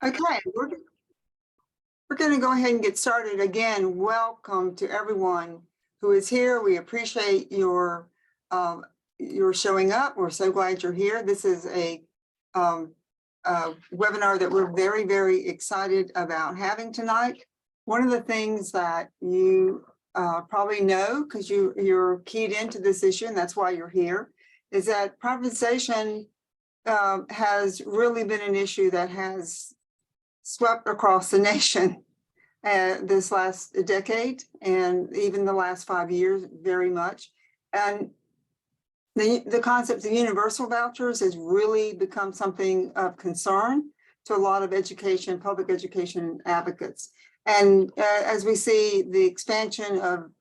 Okay, we're going to go ahead and get started. Again, welcome to everyone who is here. We appreciate your showing up. We're so glad you're here. This is a webinar that we're very, very excited about having tonight. One of the things that you probably know, because you're keyed into this issue, and that's why you're here, is that privatization has really been an issue that has swept across the nation this last decade and even the last 5 years very much. And the concept of universal vouchers has really become something of concern to a lot of education, public education advocates. And as we see the expansion of,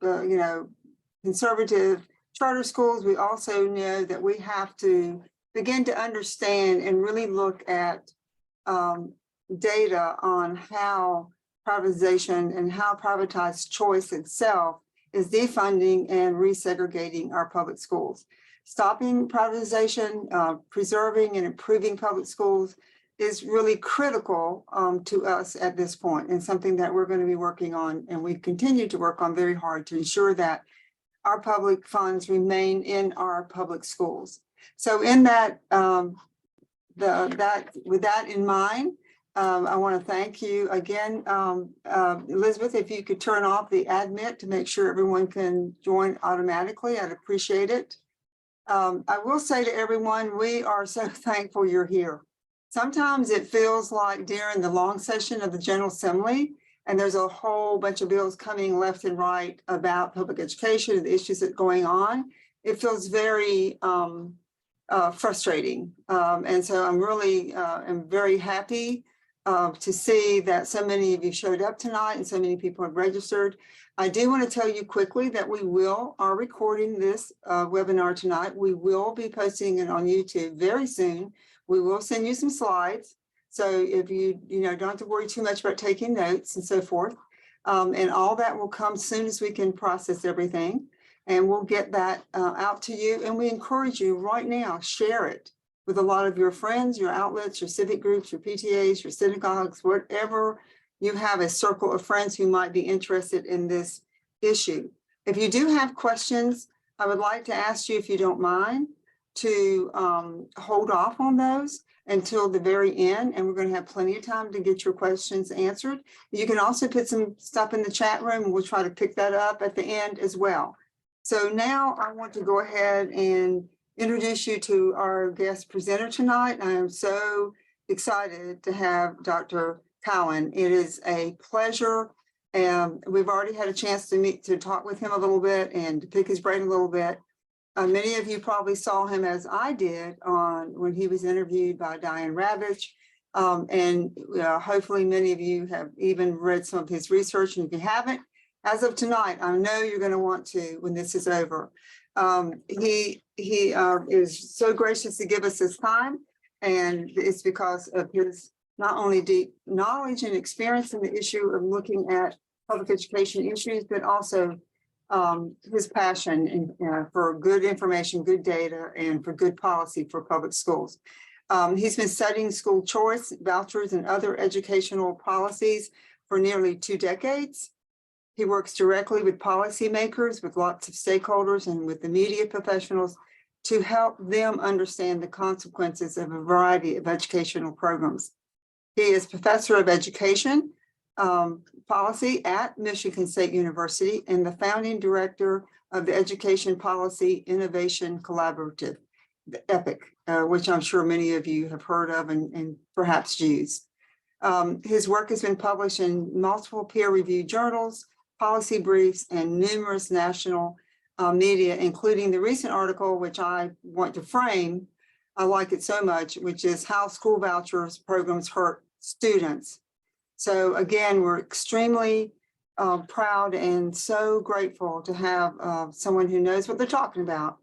conservative charter schools, we also know that we have to begin to understand and really look at data on how privatization and how privatized choice itself is defunding and resegregating our public schools. Stopping privatization, preserving and improving public schools is really critical to us at this point, and something that we're going to be working on, and we continue to work on very hard to ensure that our public funds remain in our public schools. So in that, with that in mind, I want to thank you again, Elizabeth, if you could turn off the admit to make sure everyone can join automatically, I'd appreciate it. I will say to everyone, we are so thankful you're here. Sometimes it feels like during the long session of the General Assembly, and there's a whole bunch of bills coming left and right about public education and the issues that are going on. It feels very frustrating. And so I'm really am very happy to see that so many of you showed up tonight and so many people have registered. I do want to tell you quickly that we are recording this webinar tonight. We will be posting it on YouTube very soon. We will send you some slides. So if you don't have to worry too much about taking notes and so forth. And all that will come soon as we can process everything. And we'll get that out to you. And we encourage you right now, share it with a lot of your friends, your outlets, your civic groups, your PTAs, your synagogues, whatever you have a circle of friends who might be interested in this issue. If you do have questions, I would like to ask you, if you don't mind, to hold off on those until the very end, and we're going to have plenty of time to get your questions answered. You can also put some stuff in the chat room, and we'll try to pick that up at the end as well. So now I want to go ahead and introduce you to our guest presenter tonight. I am so excited to have Dr. Cowen. It is a pleasure. And we've already had a chance to talk with him a little bit and to pick his brain a little bit. Many of you probably saw him, as I did, when he was interviewed by Diane Ravitch. Hopefully many of you have even read some of his research. And if you haven't, as of tonight, I know you're going to want to when this is over. He is so gracious to give us his time, and it's because of his not only deep knowledge and experience in the issue of looking at public education issues, but also his passion for good information, good data, and for good policy for public schools. He's been studying school choice, vouchers, and other educational policies for nearly 2 decades. He works directly with policymakers, with lots of stakeholders, and with the media professionals to help them understand the consequences of a variety of educational programs. He is professor of education policy at Michigan State University and the founding director of the Education Policy Innovation Collaborative, the EPIC, which I'm sure many of you have heard of and perhaps used. His work has been published in multiple peer-reviewed journals, policy briefs, and numerous national media, including the recent article, which I want to frame. I like it so much, which is How School Vouchers Programs Hurt Students. So again, we're extremely proud and so grateful to have someone who knows what they're talking about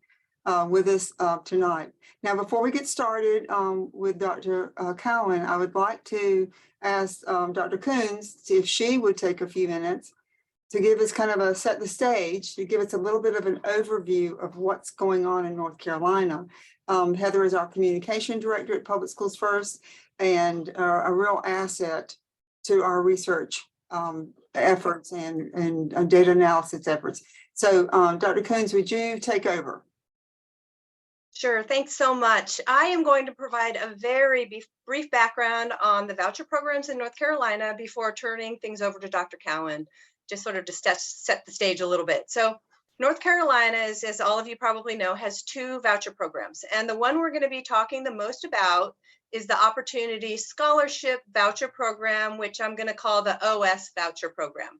with us tonight. Now, before we get started with Dr. Cowen, I would like to ask Dr. Coons if she would take a few minutes to give us kind of a set the stage, to give us a little bit of an overview of what's going on in North Carolina. Heather is our communication director at Public Schools First. and a real asset to our research efforts and data analysis efforts. So Dr. Coons, would you take over? Sure, thanks so much. I am going to provide a very brief background on the voucher programs in North Carolina before turning things over to Dr. Cowen, just sort of to set the stage a little bit. So North Carolina, as all of you probably know, has 2 voucher programs. And the one we're going to be talking the most about is the Opportunity Scholarship Voucher Program, which I'm going to call the OS Voucher Program.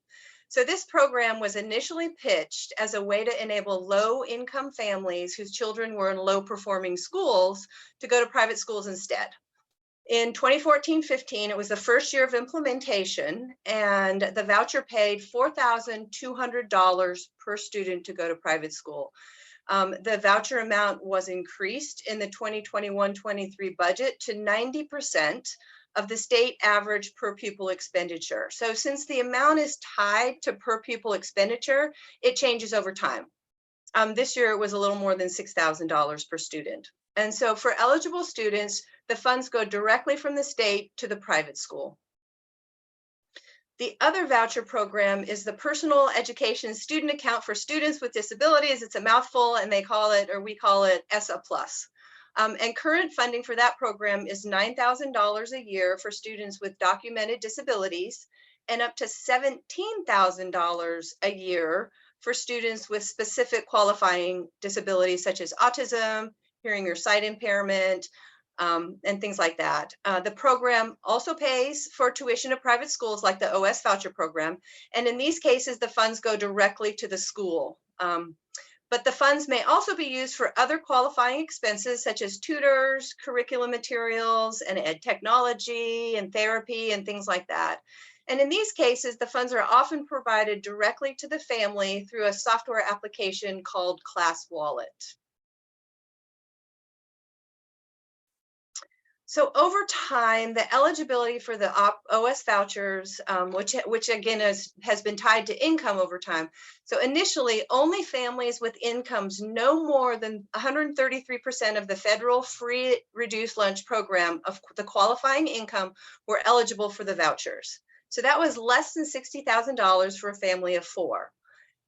So this program was initially pitched as a way to enable low-income families whose children were in low-performing schools to go to private schools instead. In 2014-15, it was the first year of implementation, and the voucher paid $4,200 per student to go to private school. The voucher amount was increased in the 2021-23 budget to 90% of the state average per pupil expenditure. So since the amount is tied to per pupil expenditure, it changes over time. This year it was a little more than $6,000 per student. And so for eligible students, the funds go directly from the state to the private school. The other voucher program is the Personal Education Student Account for Students with Disabilities. It's a mouthful, and they call it, or we call it, ESSA Plus. And current funding for that program is $9,000 a year for students with documented disabilities, and up to $17,000 a year for students with specific qualifying disabilities such as autism, hearing or sight impairment, and things like that. The program also pays for tuition at private schools like the OS voucher program. And in these cases, the funds go directly to the school. But the funds may also be used for other qualifying expenses such as tutors, curriculum materials, and ed technology and therapy and things like that. And in these cases, the funds are often provided directly to the family through a software application called Class Wallet. So over time, the eligibility for the OS vouchers, which again has been tied to income over time. So initially, only families with incomes no more than 133% of the federal free reduced lunch program of the qualifying income were eligible for the vouchers. So that was less than $60,000 for a family of 4.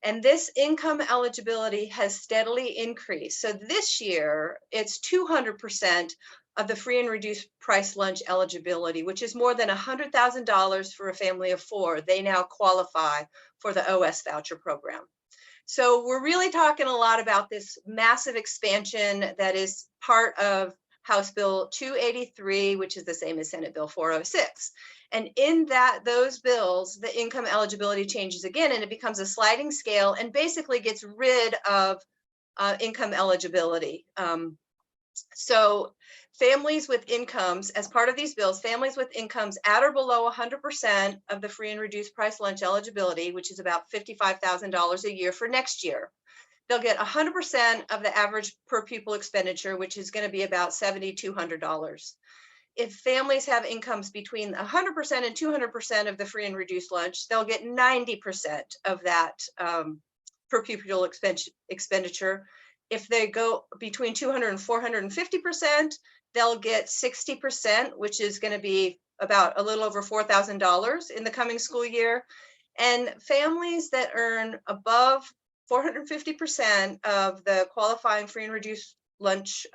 And this income eligibility has steadily increased. So this year, it's 200% of the free and reduced price lunch eligibility, which is more than $100,000 for a family of 4. They now qualify for the OS voucher program. So we're really talking a lot about this massive expansion that is part of House Bill 283, which is the same as Senate Bill 406. And in those bills, the income eligibility changes again, and it becomes a sliding scale and basically gets rid of income eligibility. So families with incomes, as part of these bills, families with incomes at or below 100% of the free and reduced price lunch eligibility, which is about $55,000 a year for next year, they'll get 100% of the average per pupil expenditure, which is going to be about $7,200. If families have incomes between 100% and 200% of the free and reduced lunch, they'll get 90% of that per pupil expenditure. If they go between 200 and 450%, they'll get 60%, which is going to be about a little over $4,000 in the coming school year. And families that earn above 450% of the qualifying free and reduced lunch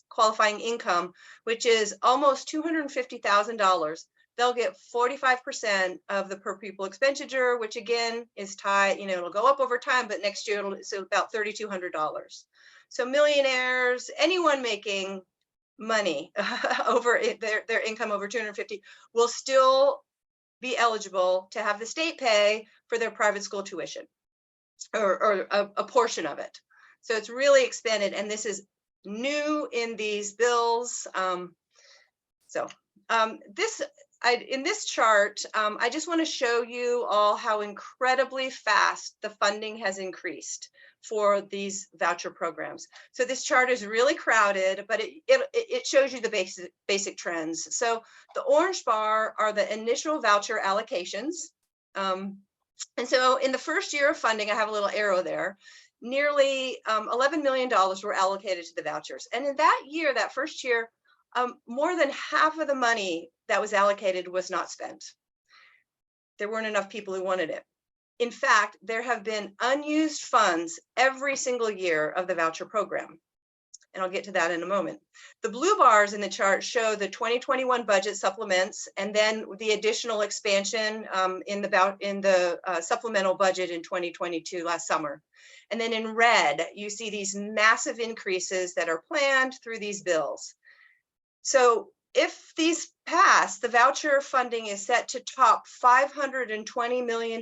qualifying income, which is almost $250,000, they'll get 45% of the per pupil expenditure, which again is tied, it'll go up over time, but next year it's about $3,200. So millionaires, anyone making money over their income over 250 will still be eligible to have the state pay for their private school tuition or a portion of it. So it's really expanded, and this is new in these bills. In this chart, I just want to show you all how incredibly fast the funding has increased for these voucher programs. So this chart is really crowded, but it shows you the basic trends. So the orange bar are the initial voucher allocations. And so in the first year of funding, I have a little arrow there, nearly $11 million were allocated to the vouchers. And in that year, that first year, more than half of the money that was allocated was not spent. There weren't enough people who wanted it. In fact, there have been unused funds every single year of the voucher program. And I'll get to that in a moment. The blue bars in the chart show the 2021 budget supplements and then the additional expansion in the supplemental budget in 2022 last summer. And then in red, you see these massive increases that are planned through these bills. So if these pass, the voucher funding is set to top $520 million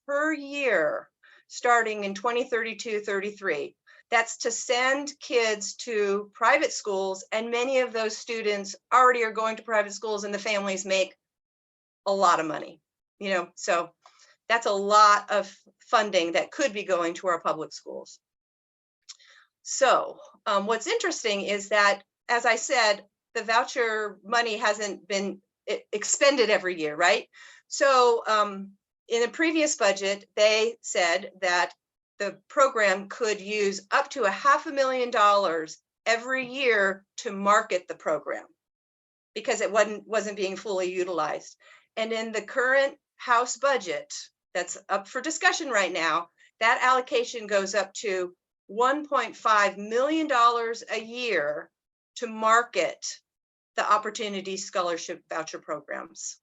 per year starting in 2032-33. That's to send kids to private schools, and many of those students already are going to private schools and the families make a lot of money, you know, so that's a lot of funding that could be going to our public schools. So what's interesting is that, as I said, the voucher money hasn't been expended every year, right? So in the previous budget, they said that the program could use up to $500,000 every year to market the program because it wasn't being fully utilized. And in the current House budget that's up for discussion right now, that allocation goes up to $1.5 million a year to market the Opportunity Scholarship Voucher programs.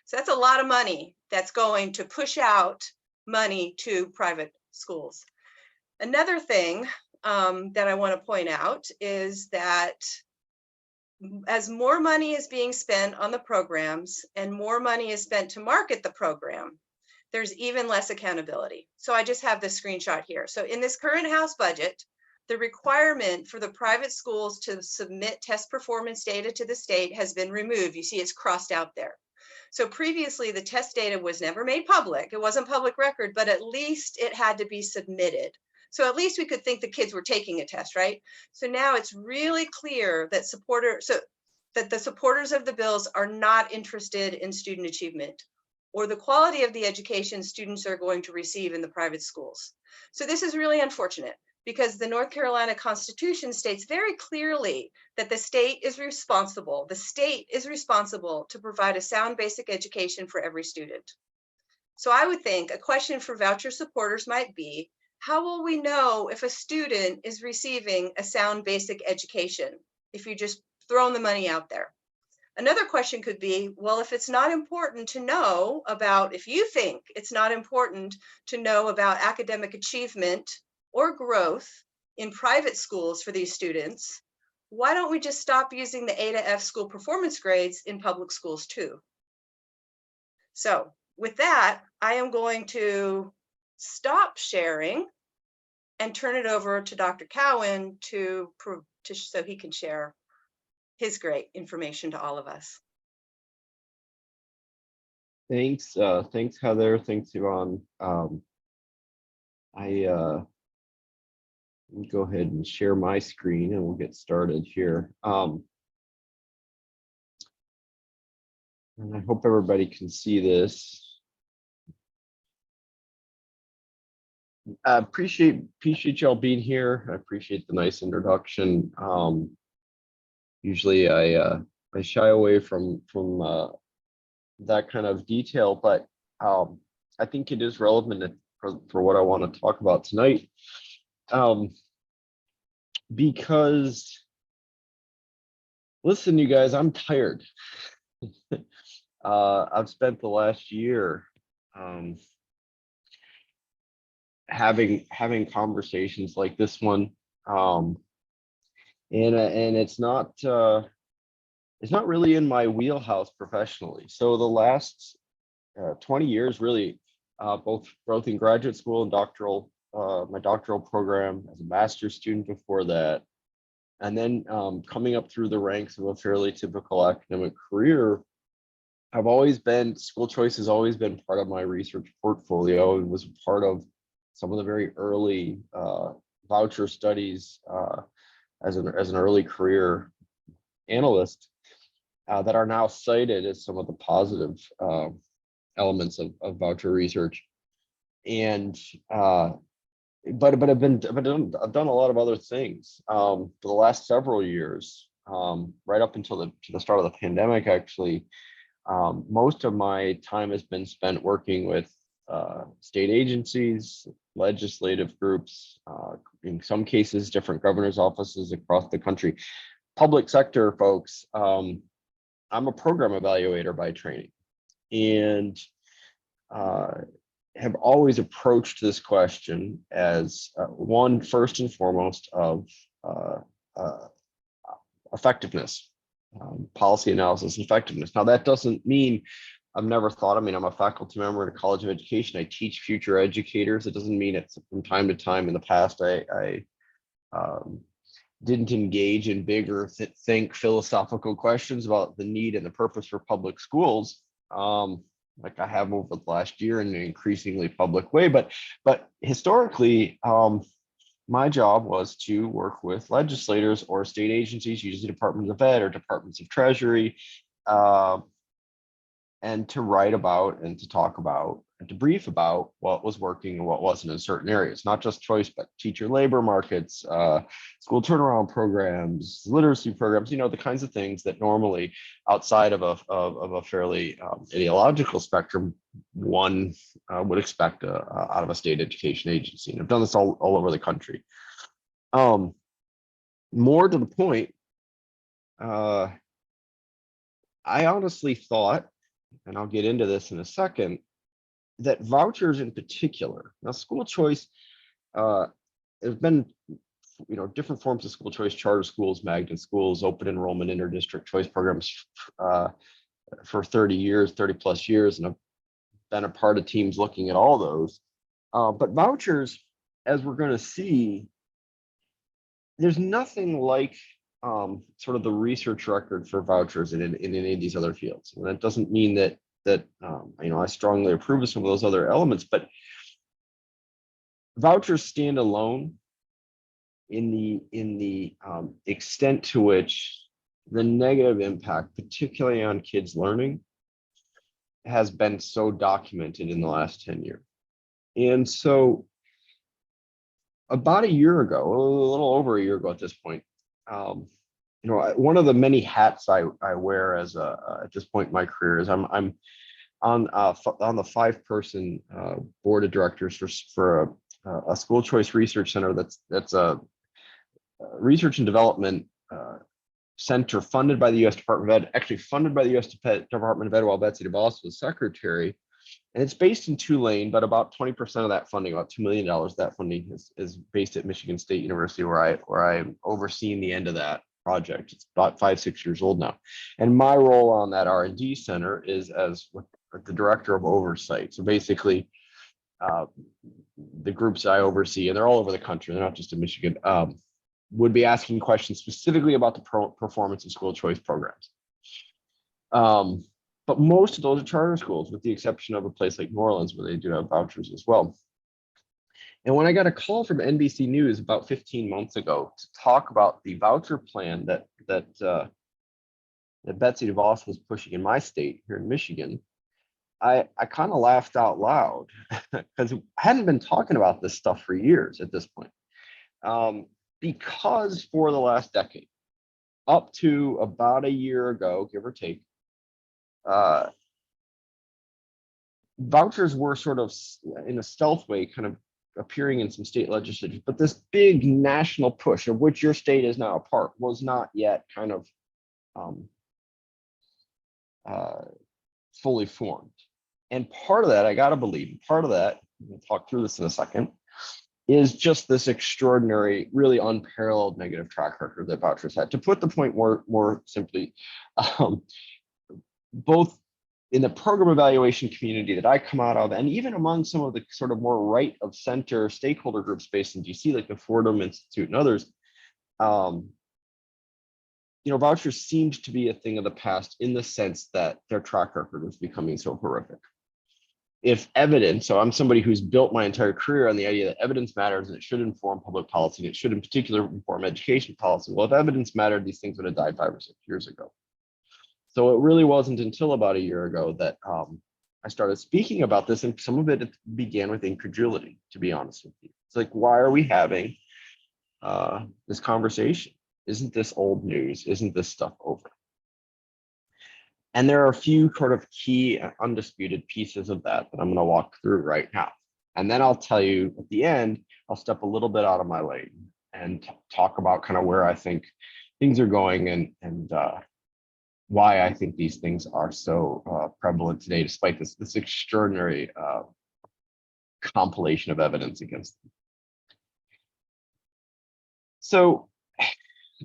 So that's a lot of money that's going to push out money to private schools. Another thing that I want to point out is that as more money is being spent on the programs and more money is spent to market the program, there's even less accountability. So I just have this screenshot here. So in this current House budget, the requirement for the private schools to submit test performance data to the state has been removed. You see it's crossed out there. So previously the test data was never made public. It wasn't public record, but at least it had to be submitted. So at least we could think the kids were taking a test, right? So now it's really clear that the supporters of the bills are not interested in student achievement or the quality of the education students are going to receive in the private schools. So this is really unfortunate because the North Carolina Constitution states very clearly that the state is responsible to provide a sound basic education for every student. So I would think a question for voucher supporters might be, how will we know if a student is receiving a sound basic education if you just thrown the money out there? Another question could be, well, if it's not important to know about, if you think it's not important to know about academic achievement or growth in private schools for these students, why don't we just stop using the A to F school performance grades in public schools too? So with that, I am going to stop sharing and turn it over to Dr. Cowen so he can share his great information to all of us. Thanks, thanks Heather, thanks Yvonne. Let me go ahead and share my screen and we'll get started here. And I hope everybody can see this. I appreciate y'all being here. I appreciate the nice introduction. Usually I shy away from that kind of detail, but I think it is relevant for what I want to talk about tonight. Because listen, you guys, I'm tired. I've spent the last year having conversations like this one, and it's not really in my wheelhouse professionally. So the last 20 years, really, both in graduate school and doctoral, my doctoral program as a master's student before that, and then coming up through the ranks of a fairly typical academic career, school choice has always been part of my research portfolio and was part of some of the very early voucher studies as an early career analyst that are now cited as some of the positive elements of voucher research. And but I've done a lot of other things for the last several years. right up until the start of the pandemic, actually. Most of my time has been spent working with state agencies, legislative groups, in some cases, different governor's offices across the country, public sector folks. I'm a program evaluator by training, and have always approached this question as one, first and foremost, of effectiveness, policy analysis, effectiveness. Now, that doesn't mean I've never thought, I mean, I'm a faculty member in a college of education. I teach future educators. It doesn't mean it's from time to time in the past, I didn't engage in bigger think philosophical questions about the need and the purpose for public schools, like I have over the last year in an increasingly public way. But historically, my job was to work with legislators or state agencies, usually departments of ed or departments of treasury, and to write about and to talk about and to brief about what was working and what wasn't in certain areas, not just choice, but teacher labor markets, school turnaround programs, literacy programs, you know, the kinds of things that normally outside of a fairly ideological spectrum, one would expect out of a state education agency. And I've done this all over the country. More to the point, I honestly thought, and I'll get into this in a second, that vouchers in particular, now school choice, there's been, you know, different forms of school choice, charter schools, magnet schools, open enrollment, inter-district choice programs for 30 plus years, and I've been a part of teams looking at all those. But vouchers, as we're going to see, there's nothing like sort of the research record for vouchers in any of these other fields. And that doesn't mean that you know, I strongly approve of some of those other elements, but vouchers stand alone in the extent to which the negative impact, particularly on kids' learning, has been so documented in the last 10 years. And so about a year ago, a little over a year ago at this point, you know, one of the many hats I wear as at this point in my career is I'm on the 5-person board of directors for a school choice research center that's a research and development center funded by the U.S. Department of Ed, actually funded by the U.S. Department of Ed while Betsy DeVos was secretary. And it's based in Tulane, but about 20% of that funding, about $2 million, that funding is based at Michigan State University, where I'm overseeing the end of that project. It's about 5-6 years old now. And my role on that R&D center is as the director of oversight. So basically, the groups I oversee, and they're all over the country, they're not just in Michigan, would be asking questions specifically about the performance of school choice programs. But most of those are charter schools, with the exception of a place like New Orleans, where they do have vouchers as well. And when I got a call from NBC News about 15 months ago to talk about the voucher plan that Betsy DeVos was pushing in my state here in Michigan, I kind of laughed out loud because I hadn't been talking about this stuff for years at this point. Because for the last decade, up to about a year ago, give or take, vouchers were sort of in a stealth way kind of appearing in some state legislatures, but this big national push, of which your state is now a part, was not yet kind of fully formed. And part of that, I gotta believe, part of that, we'll talk through this in a second, is just this extraordinary, really unparalleled negative track record that vouchers had. To put the point more simply, both in the program evaluation community that I come out of, and even among some of the sort of more right of center stakeholder groups based in DC, like the Fordham Institute and others, you know, vouchers seemed to be a thing of the past in the sense that their track record was becoming so horrific. If evidence, so I'm somebody who's built my entire career on the idea that evidence matters and it should inform public policy, and it should in particular inform education policy. Well, if evidence mattered, these things would have died 5 or 6 years ago. So it really wasn't until about a year ago that I started speaking about this, and some of it began with incredulity, to be honest with you. It's like, why are we having this conversation? Isn't this old news? Isn't this stuff over? And there are a few sort of key and undisputed pieces of that I'm going to walk through right now. And then I'll tell you at the end, I'll step a little bit out of my lane and talk about kind of where I think things are going and why I think these things are so prevalent today, despite this extraordinary compilation of evidence against them. So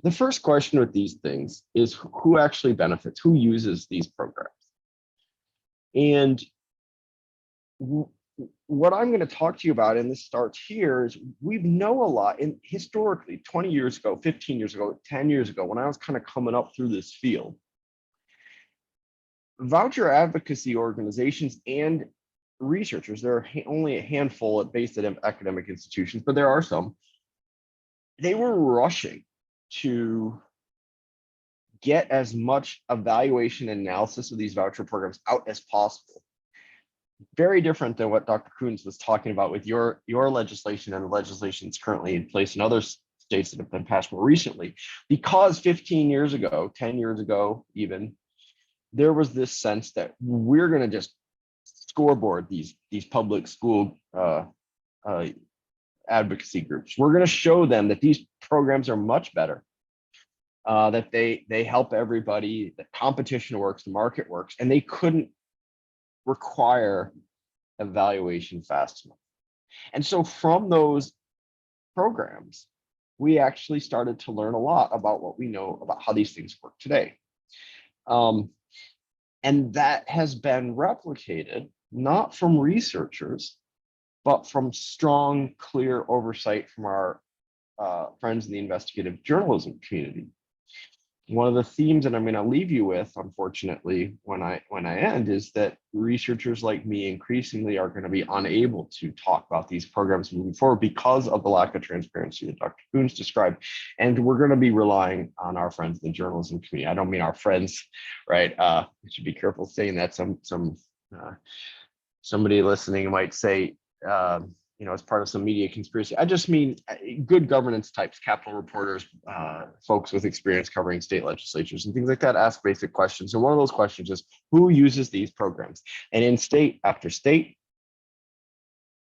the first question with these things is who actually benefits, who uses these programs? And what I'm going to talk to you about, and this starts here, is we know a lot. And historically, 20 years ago, 15 years ago, 10 years ago, when I was kind of coming up through this field, voucher advocacy organizations and researchers, there are only a handful based at academic institutions, but there are some, they were rushing to get as much evaluation and analysis of these voucher programs out as possible. Very different than what Dr. Coons was talking about with your legislation and the legislation that's currently in place in other states that have been passed more recently. Because 15 years ago, 10 years ago even, there was this sense that we're going to just scoreboard these public school advocacy groups. We're going to show them that these programs are much better, that they help everybody, that competition works, the market works, and they couldn't require evaluation fast enough. And so from those programs, we actually started to learn a lot about what we know about how these things work today. And that has been replicated, not from researchers, but from strong, clear oversight from our friends in the investigative journalism community. One of the themes that I'm going to leave you with, unfortunately, when I end, is that researchers like me increasingly are going to be unable to talk about these programs moving forward because of the lack of transparency that Dr. Coons described. And we're going to be relying on our friends in the journalism community. I don't mean our friends, right? We should be careful saying that. Somebody listening might say, as part of some media conspiracy. I just mean good governance types, Capitol reporters, folks with experience covering state legislatures and things like that ask basic questions. And one of those questions is who uses these programs? And in state after state,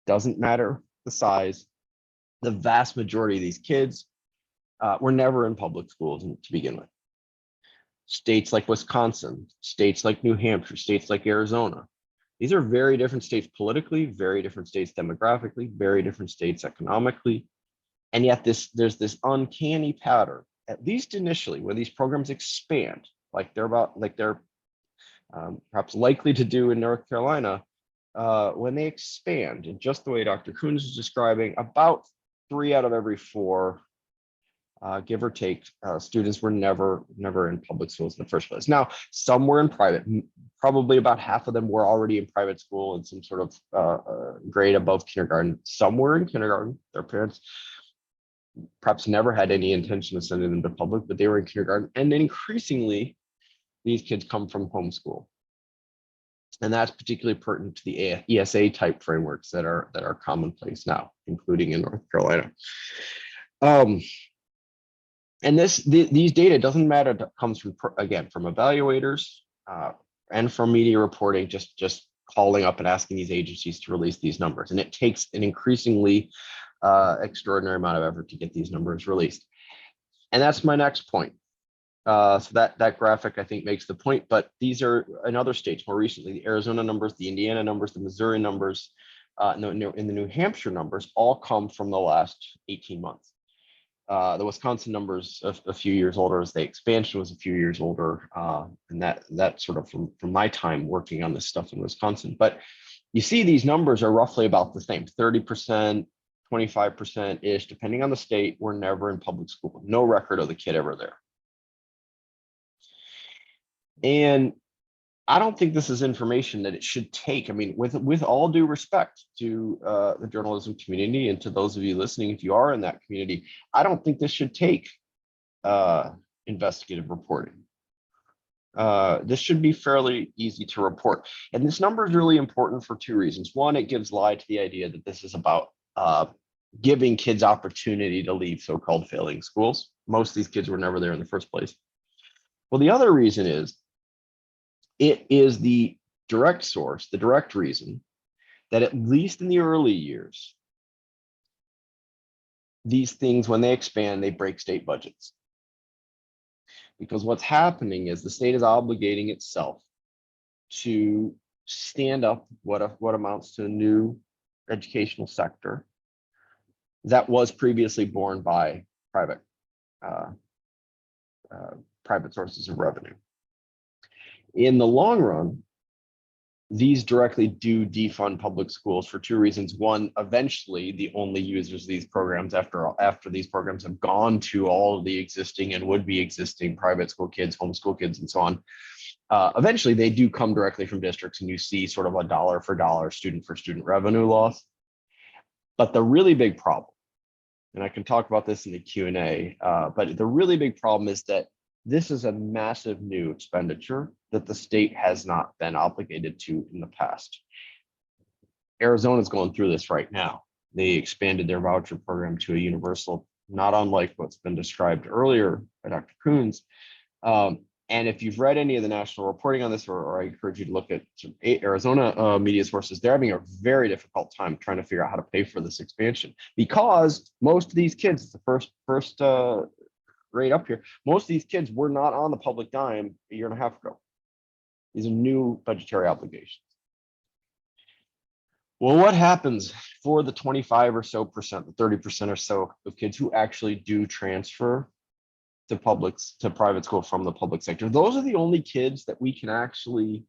doesn't matter the size, the vast majority of these kids were never in public schools to begin with. States like Wisconsin, states like New Hampshire, states like Arizona, these are very different states politically, very different states demographically, very different states economically. And yet there's this uncanny pattern, at least initially, when these programs expand, like they're perhaps likely to do in North Carolina, when they expand, and just the way Dr. Coons is describing, about 3 out of every 4, give or take, students were never in public schools in the first place. Now, some were in private. Probably about half of them were already in private school in some sort of grade above kindergarten. Some were in kindergarten. Their parents perhaps never had any intention of sending them to public, but they were in kindergarten. And then increasingly, these kids come from homeschool. And that's particularly pertinent to the ESA type frameworks that are commonplace now, including in North Carolina. And these data, doesn't matter, comes from, again, from evaluators and from media reporting, just calling up and asking these agencies to release these numbers. And it takes an increasingly extraordinary amount of effort to get these numbers released. And that's my next point. So that graphic, I think, makes the point, but these are in other states more recently, the Arizona numbers, the Indiana numbers, the Missouri numbers, in the New Hampshire numbers all come from the last 18 months. The Wisconsin numbers a few years older, as the expansion was a few years older, and that sort of from my time working on this stuff in Wisconsin. But you see these numbers are roughly about the same, 30%, 25%-ish, depending on the state, were never in public school. No record of the kid ever there. And I don't think this is information that it should take. I mean, with all due respect to the journalism community and to those of you listening, if you are in that community, I don't think this should take investigative reporting. This should be fairly easy to report. And this number is really important for 2 reasons. One, it gives lie to the idea that this is about giving kids opportunity to leave so-called failing schools. Most of these kids were never there in the first place. Well, the other reason is it is the direct source, the direct reason that at least in the early years, these things, when they expand, they break state budgets. Because what's happening is the state is obligating itself to stand up what amounts to a new educational sector that was previously borne by private sources of revenue. In the long run, these directly do defund public schools for two reasons. One, eventually the only users of these programs after these programs have gone to all of the existing and would be existing private school kids, homeschool kids, and so on. Eventually they do come directly from districts, and you see sort of a dollar for dollar, student for student revenue loss. But the really big problem, and I can talk about this in the Q&A, but the really big problem is that this is a massive new expenditure that the state has not been obligated to in the past. Arizona is going through this right now. They expanded their voucher program to a universal, not unlike what's been described earlier by Dr. Coons. And if you've read any of the national reporting on this, or I encourage you to look at some Arizona media sources, they're having a very difficult time trying to figure out how to pay for this expansion, because most of these kids, the first rate up here, most of these kids were not on the public dime a year and a half ago. These are new budgetary obligations. Well, what happens for the 25 or so percent, the 30% or so of kids who actually do transfer to private school from the public sector? Those are the only kids that we can actually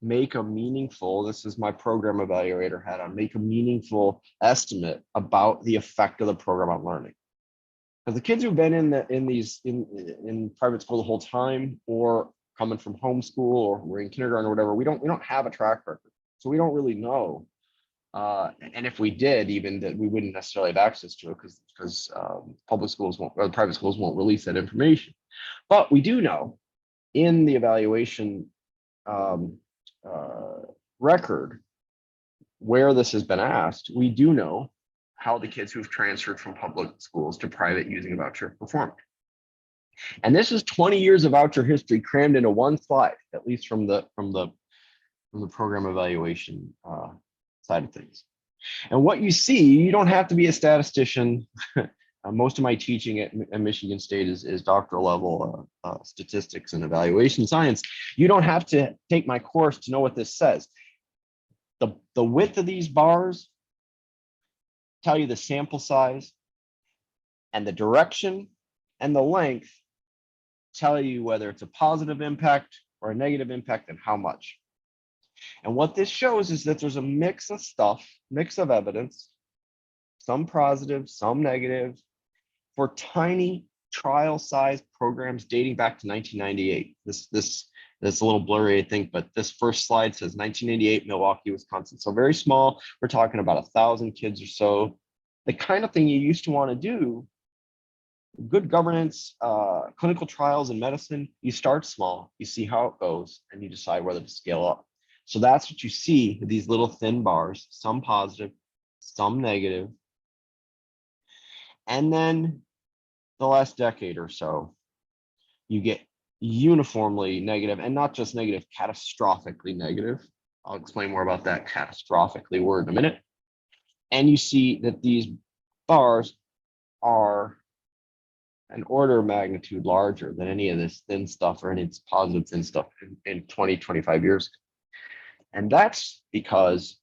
make a meaningful, this is my program evaluator hat on, make a meaningful estimate about the effect of the program on learning. Because the kids who've been in private school the whole time, or coming from homeschool, or we're in kindergarten or whatever, we don't have a track record, so we don't really know. And if we did, even that, we wouldn't necessarily have access to it, because public schools won't, or private schools won't release that information. But we do know in the evaluation record where this has been asked, we do know how the kids who've transferred from public schools to private using a voucher performed. And this is 20 years of voucher history crammed into one slide, at least from the program evaluation side of things. And what you see, you don't have to be a statistician. Most of my teaching at Michigan State is doctoral level statistics and evaluation science. You don't have to take my course to know what this says. The width of these bars tell you the sample size, and the direction and the length tell you whether it's a positive impact or a negative impact, and how much. And what this shows is that there's a mix of stuff, mix of evidence, some positive, some negative, for tiny trial-sized programs dating back to 1998. This a little blurry, I think, but this first slide says 1998, Milwaukee, Wisconsin. So very small. We're talking about 1,000 kids or so. The kind of thing you used to want to do, good governance, clinical trials in medicine, you start small, you see how it goes, and you decide whether to scale up. So that's what you see with these little thin bars, some positive, some negative. And then the last decade or so, you get uniformly negative, and not just negative, catastrophically negative. I'll explain more about that catastrophically word in a minute. And you see that these bars are an order of magnitude larger than any of this thin stuff, or any positive thin stuff in 20, 25 years. And that's because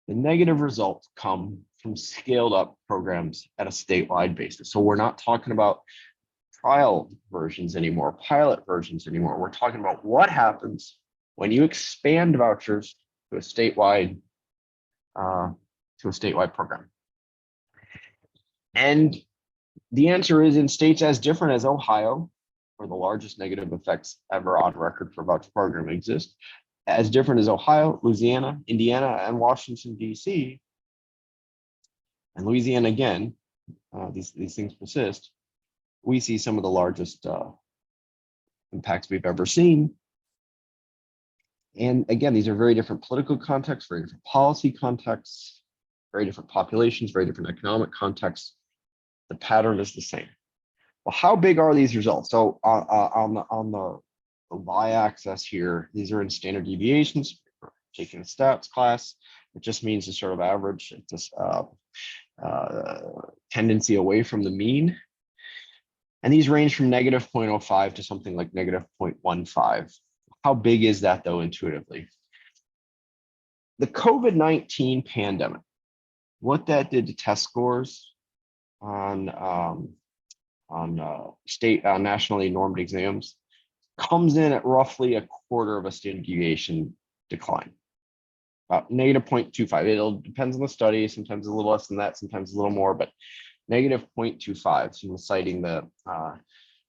the negative results come from scaled up programs at a statewide basis. So we're not talking about trial versions anymore, pilot versions anymore. We're talking about what happens when you expand vouchers to a statewide program. And the answer is, in states as different as Ohio, where the largest negative effects ever on record for voucher program exist, as different as Ohio, Louisiana, Indiana, and Washington, D.C., and Louisiana again, these things persist, we see some of the largest impacts we've ever seen. And again, these are very different political contexts, very different policy contexts, very different populations, very different economic contexts. The pattern is the same. Well, how big are these results? So on the y-axis here, these are in standard deviations. Taking a stats class, it just means the sort of average. It's just tendency away from the mean. And these range from negative 0.05 to something like negative 0.15. How big is that though intuitively? The COVID-19 pandemic, what that did to test scores on state nationally normed exams comes in at roughly a quarter of a standard deviation decline. About negative 0.25. It depends on the study, sometimes a little less than that, sometimes a little more, but negative 0.25. So citing the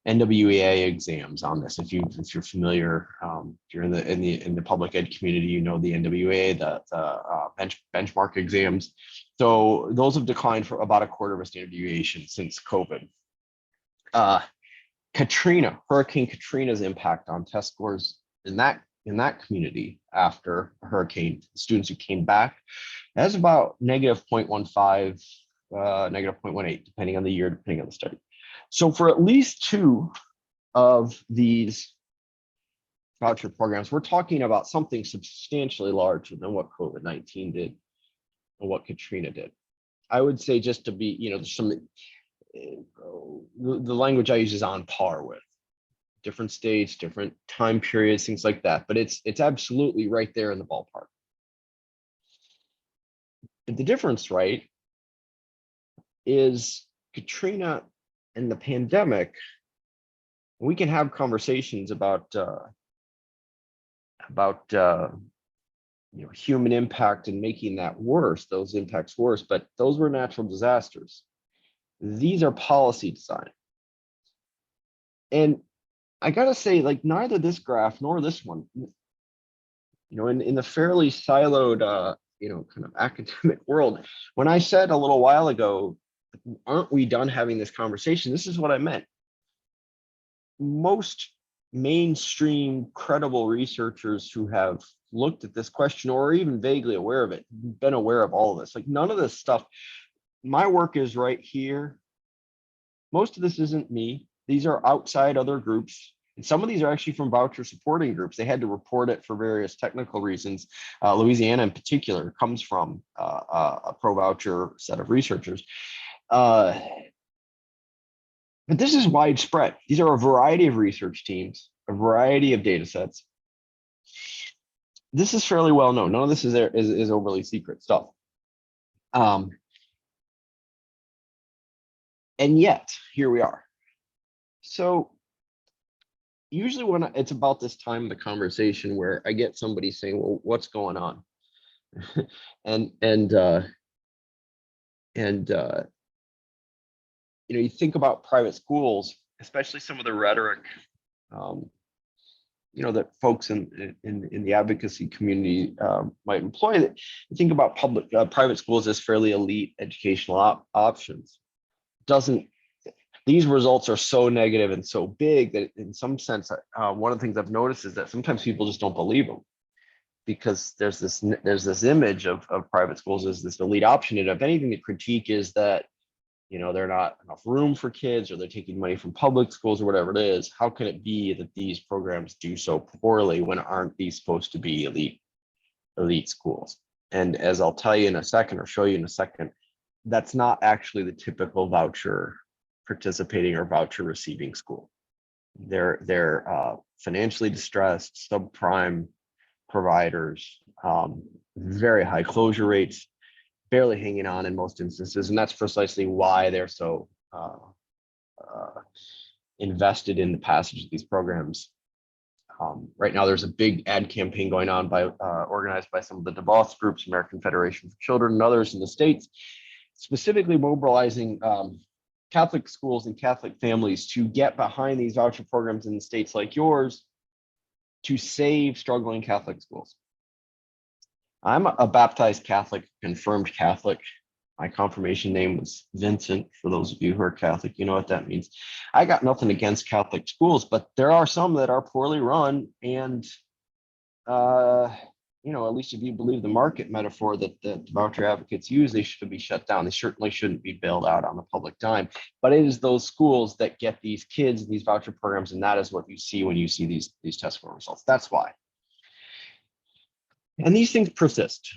NWEA exams on this. If you're familiar, if you're in the public ed community, you know the NWEA, the benchmark exams. So those have declined for about a quarter of a standard deviation since COVID. Hurricane Katrina's impact on test scores in that community after a hurricane, students who came back, that's about negative 0.15, negative 0.18, depending on the year, depending on the study. So for at least two of these voucher programs, we're talking about something substantially larger than what COVID-19 did and what Katrina did. I would say, just to be, there's some, the language I use is on par with different states, different time periods, things like that, but it's absolutely right there in the ballpark. But the difference, right, is Katrina and the pandemic, we can have conversations about human impact and making that worse, those impacts worse, but those were natural disasters. These are policy design. And I gotta say, like, neither this graph nor this one, in the fairly siloed, kind of academic world, when I said a little while ago, aren't we done having this conversation? This is what I meant. Most mainstream credible researchers who have looked at this question or are even vaguely aware of it, been aware of all of this, like none of this stuff, my work is right here. Most of this isn't me. These are outside other groups. And some of these are actually from voucher supporting groups. They had to report it for various technical reasons. Louisiana in particular comes from a pro-voucher set of researchers. But this is widespread. These are a variety of research teams, a variety of data sets. This is fairly well known. None of this is overly secret stuff. And yet, here we are. So usually when it's about this time of the conversation where I get somebody saying, well, what's going on? You think about private schools, especially some of the rhetoric, that folks in the advocacy community might employ. That you think about private schools as fairly elite educational options. These results are so negative and so big that in some sense, one of the things I've noticed is that sometimes people just don't believe them, because there's this image of private schools as this elite option. And if anything, the critique is that, they're not enough room for kids, or they're taking money from public schools, or whatever it is. How can it be that these programs do so poorly when aren't these supposed to be elite schools? And as I'll tell you in a second, or show you in a second, that's not actually the typical voucher participating or voucher receiving school. They're financially distressed, subprime providers, very high closure rates, barely hanging on in most instances, and that's precisely why they're so invested in the passage of these programs. Right now, there's a big ad campaign going on organized by some of the DeVos groups, American Federation for Children, and others in the States, specifically mobilizing Catholic schools and Catholic families to get behind these voucher programs in states like yours to save struggling Catholic schools. I'm a baptized Catholic, confirmed Catholic. My confirmation name was Vincent. For those of you who are Catholic, you know what that means. I got nothing against Catholic schools, but there are some that are poorly run and at least if you believe the market metaphor that the voucher advocates use, they should be shut down. They certainly shouldn't be bailed out on the public dime. But it is those schools that get these kids, these voucher programs, and that is what you see when you see these test score results. That's why. And these things persist.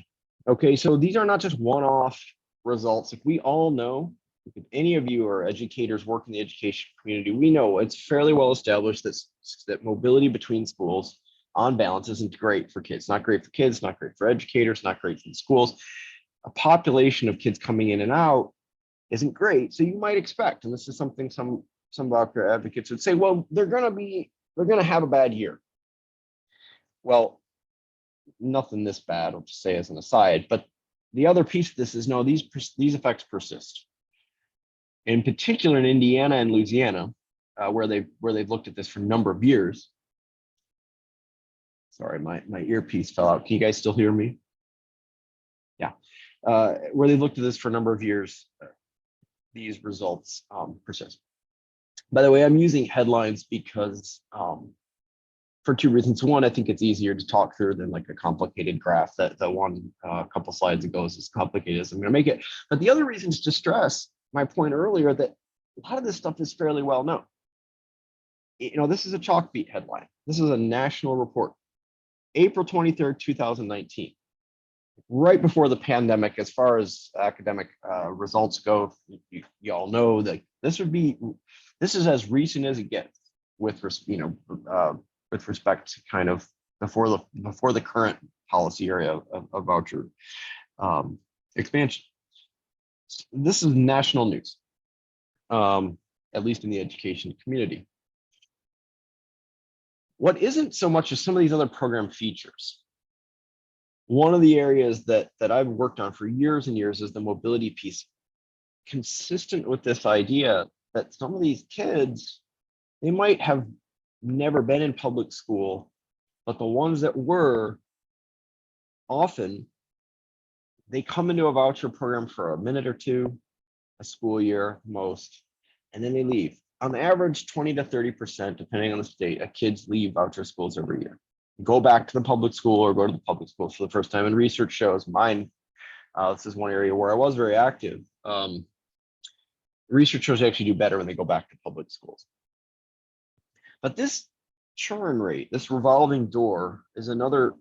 Okay, so these are not just one-off results. If we all know, if any of you are educators, work in the education community, we know it's fairly well established that mobility between schools on balance isn't great for kids. Not great for kids, not great for educators, not great for the schools. A population of kids coming in and out isn't great. So you might expect, and this is something some voucher advocates would say, well, they're gonna have a bad year. Well, nothing this bad, I'll just say as an aside, but the other piece of this is no, these effects persist. In particular in Indiana and Louisiana, where they've looked at this for a number of years. Sorry, my earpiece fell out. Can you guys still hear me? Yeah, where they've looked at this for a number of years, these results persist. By the way, I'm using headlines because for two reasons. One, I think it's easier to talk through than like a complicated graph. That the one a couple slides ago is as complicated as I'm going to make it. But the other reason is to stress my point earlier that a lot of this stuff is fairly well known. This is a chalk beat headline. This is a national report, April 23rd, 2019, right before the pandemic. As far as academic results go, you all know that this is as recent as it gets with respect to kind of before the current policy area of voucher expansion. This is national news, at least in the education community. What isn't so much as some of these other program features. One of the areas that I've worked on for years and years is the mobility piece, consistent with this idea that some of these kids, they might have never been in public school, but the ones that were, often they come into a voucher program for a minute or two, a school year most, and then they leave. On average, 20 to 30%, depending on the state, of kids leave voucher schools every year. Go back to the public school or go to the public school for the first time. And research shows, mine, this is one area where I was very active. Research shows they actually do better when they go back to public schools. But this churn rate, this revolving door, is another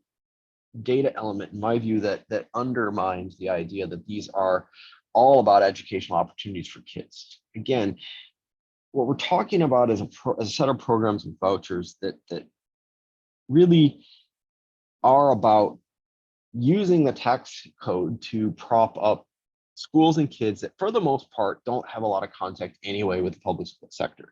data element, in my view, that undermines the idea that these are all about educational opportunities for kids. Again, what we're talking about is a set of programs and vouchers that really are about using the tax code to prop up schools and kids that, for the most part, don't have a lot of contact anyway with the public school sector.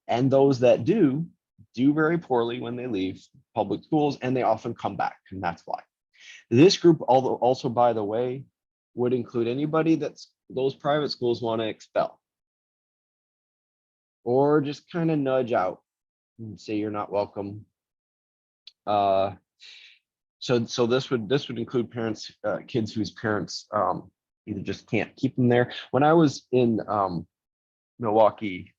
And those that do very poorly when they leave public schools, and they often come back, and that's why. This group, although also, by the way, would include anybody that's those private schools want to expel or just kind of nudge out and say you're not welcome. So this would include parents, kids whose parents either just can't keep them there. When I was in Milwaukee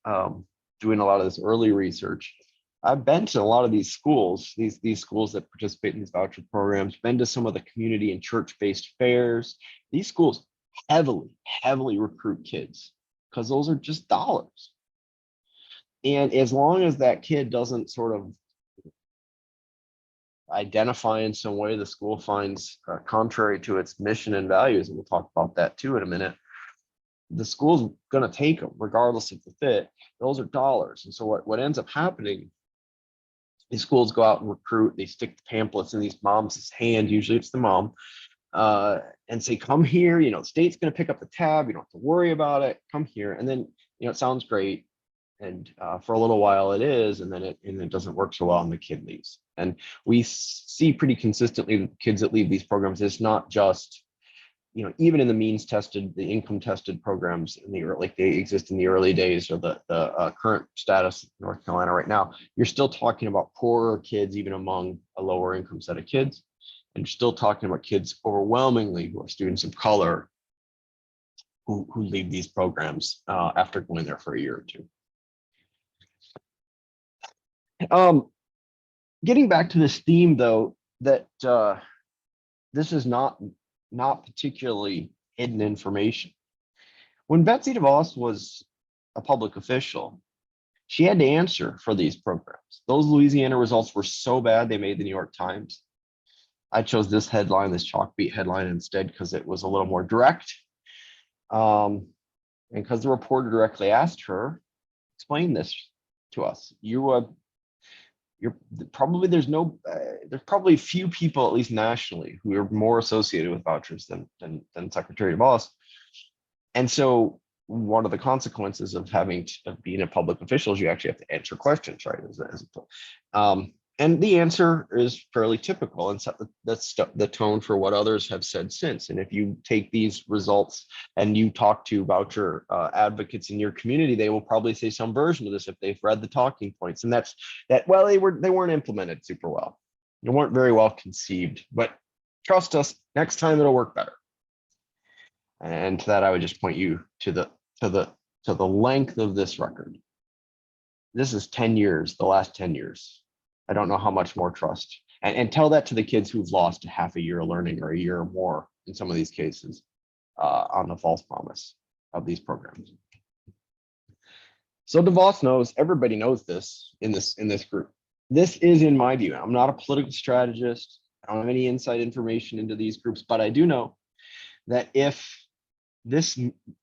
doing a lot of this early research, I've been to a lot of these schools, these schools that participate in these voucher programs, been to some of the community and church-based fairs. These schools heavily recruit kids because those are just dollars. And as long as that kid doesn't sort of identify in some way the school finds contrary to its mission and values, and we'll talk about that too in a minute, the school's going to take them regardless of the fit. Those are dollars. And so what ends up happening, these schools go out and recruit, they stick the pamphlets in these moms' hand, usually it's the mom, and say, come here, the state's going to pick up the tab, you don't have to worry about it, come here. And then, it sounds great. And for a little while it is, and then it doesn't work so well and the kid leaves. And we see pretty consistently the kids that leave these programs, it's not just, even in the means tested, the income tested programs in the like they exist in the early days, or the current status in North Carolina right now, you're still talking about poorer kids, even among a lower income set of kids. And you're still talking about kids overwhelmingly who are students of color who leave these programs after going there for a year or two. Getting back to this theme, though, that this is not particularly hidden information. When Betsy DeVos was a public official, she had to answer for these programs. Those Louisiana results were so bad, they made the New York Times. I chose this headline, this chalkbeat headline instead, because it was a little more direct. And because the reporter directly asked her, explain this to us. You're probably, there's probably few people, at least nationally, who are more associated with vouchers than Secretary DeVos. And so one of the consequences of being a public official is you actually have to answer questions, right? And the answer is fairly typical and set the tone for what others have said since. And if you take these results and you talk to voucher advocates in your community, they will probably say some version of this if they've read the talking points. And well, they weren't implemented super well. They weren't very well conceived, but trust us, next time it'll work better. And to that, I would just point you to the length of this record. This is 10 years, the last 10 years. I don't know how much more trust. And tell that to the kids who've lost half a year of learning or a year or more in some of these cases on the false promise of these programs. So DeVos knows, everybody knows this in this group. This is, in my view, I'm not a political strategist. I don't have any inside information into these groups, but I do know that if this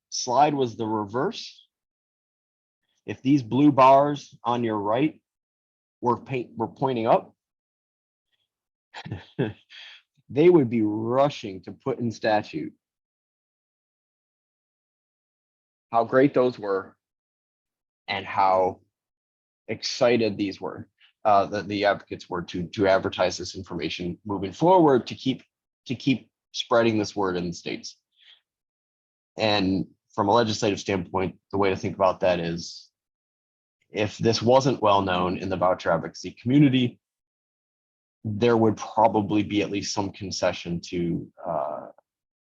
slide was the reverse, if these blue bars on your right were pointing up, they would be rushing to put in statute how great those were and how excited these were, that the advocates were to advertise this information moving forward to keep spreading this word in the states. And from a legislative standpoint, the way to think about that is, if this wasn't well known in the voucher advocacy community, there would probably be at least some concession to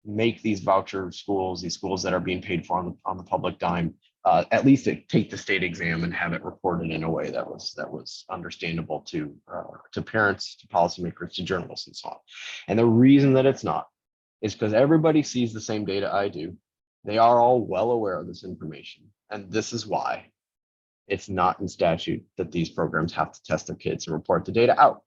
make these voucher schools, these schools that are being paid for on the public dime, at least take the state exam and have it reported in a way that was understandable to parents, to policymakers, to journalists, and so on. And the reason that it's not is because everybody sees the same data I do. They are all well aware of this information, and this is why it's not in statute that these programs have to test their kids and report the data out.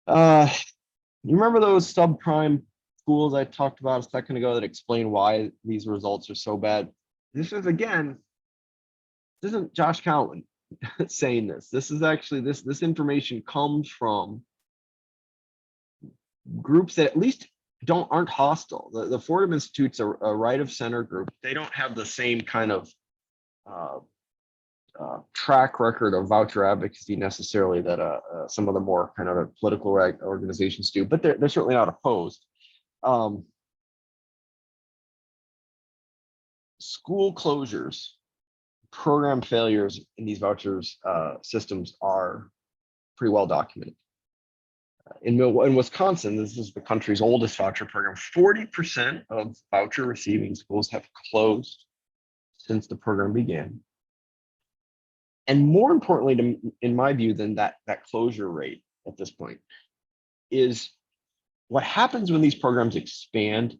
You remember those subprime schools I talked about a second ago that explain why these results are so bad? This is, again, this isn't Josh Cowen saying this. This is actually, this information comes from groups that at least aren't hostile. The Fordham Institute's a right of center group. They don't have the same kind of track record of voucher advocacy necessarily that some of the more kind of political organizations do, but they're certainly not opposed. School closures, program failures in these vouchers systems are pretty well documented. In Wisconsin, this is the country's oldest voucher program. 40% of voucher receiving schools have closed since the program began. And more importantly, in my view, than that closure rate at this point is what happens when these programs expand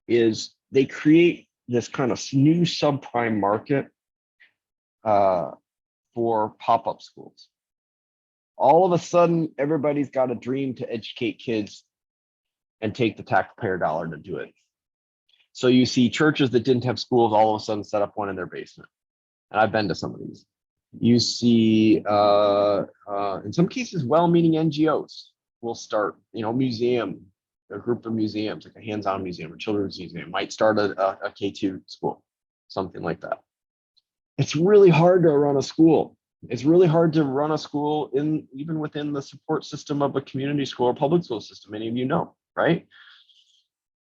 is they create this kind of new subprime market for pop-up schools. All of a sudden, everybody's got a dream to educate kids and take the taxpayer dollar to do it. So you see churches that didn't have schools all of a sudden set up one in their basement. And I've been to some of these. You see, in some cases, well-meaning NGOs will start, a group of museums, like a hands-on museum or children's museum, might start a K2 school, something like that. It's really hard to run a school. It's really hard to run a school even within the support system of a community school or public school system. Many of you know, right?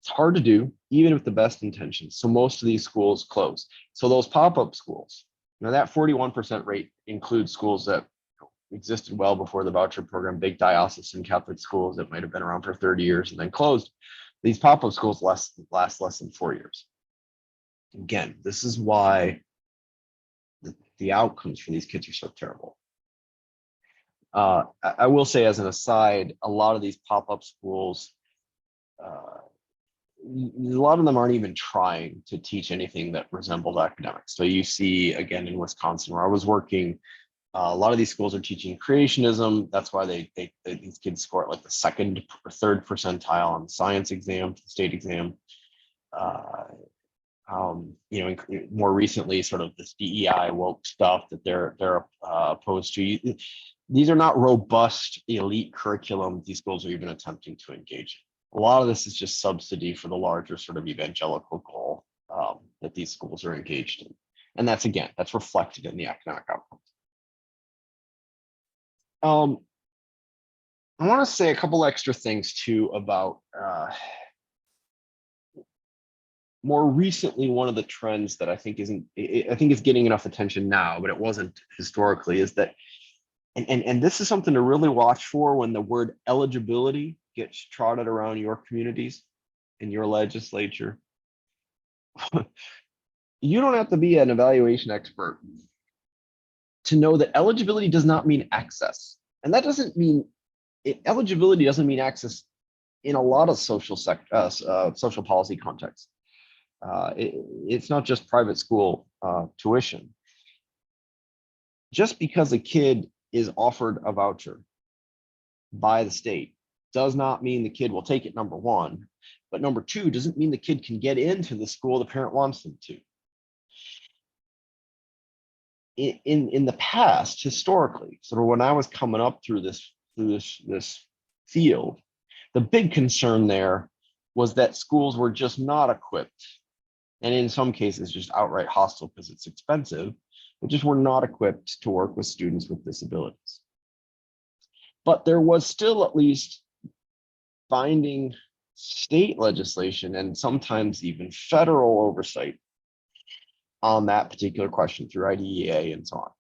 It's hard to do, even with the best intentions. So most of these schools close. So those pop-up schools, that 41% rate includes schools that existed well before the voucher program, big diocesan Catholic schools that might have been around for 30 years and then closed. These pop-up schools last less than 4 years. Again, this is why the outcomes for these kids are so terrible. I will say as an aside, a lot of these pop-up schools, a lot of them aren't even trying to teach anything that resembled academics. So you see, again, in Wisconsin, where I was working, a lot of these schools are teaching creationism. That's why these kids score at like the second or third percentile on the science exam, the state exam. You know, more recently, sort of this DEI woke stuff that they're opposed to. These are not robust elite curriculum these schools are even attempting to engage in. A lot of this is just subsidy for the larger sort of evangelical goal that these schools are engaged in. And that's, again, that's reflected in the academic outcomes. I want to say a couple extra things too about more recently, one of the trends that I think is getting enough attention now, but it wasn't historically, is that, and this is something to really watch for when the word eligibility gets trotted around your communities in your legislature. You don't have to be an evaluation expert to know that eligibility does not mean access. And that doesn't mean, eligibility doesn't mean access in a lot of social policy contexts. It's not just private school tuition. Just because a kid is offered a voucher by the state does not mean the kid will take it, number one. But number two, doesn't mean the kid can get into the school the parent wants them to. In the past, historically, sort of when I was coming up through this field, the big concern there was that schools were just not equipped, and in some cases just outright hostile because it's expensive, but just were not equipped to work with students with disabilities. But there was still at least binding state legislation and sometimes even federal oversight on that particular question through IDEA and so on.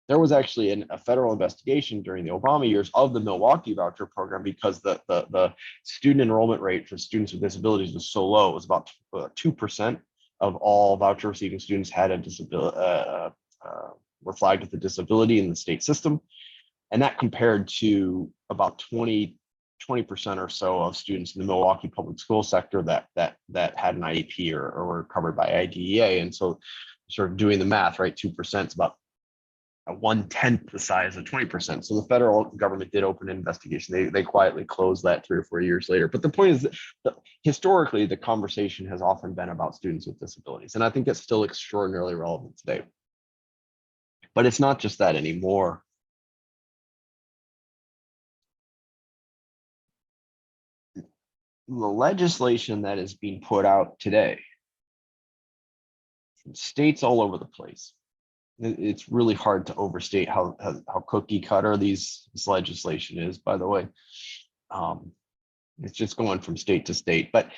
There was actually a federal investigation during the Obama years of the Milwaukee voucher program because the student enrollment rate for students with disabilities was so low. It was about 2% of all voucher receiving students had a disability, were flagged with a disability in the state system. And that compared to about 20% or so of students in the Milwaukee public school sector that had an IEP or were covered by IDEA. And so sort of doing the math, right, 2% is about 1/10 the size of 20%. So the federal government did open an investigation. They quietly closed that 3 or 4 years later. But the point is that historically, the conversation has often been about students with disabilities. And I think it's still extraordinarily relevant today. But it's not just that anymore. The legislation that is being put out today from states all over the place, it's really hard to overstate how cookie cutter this legislation is, by the way. It's just going from state to state. But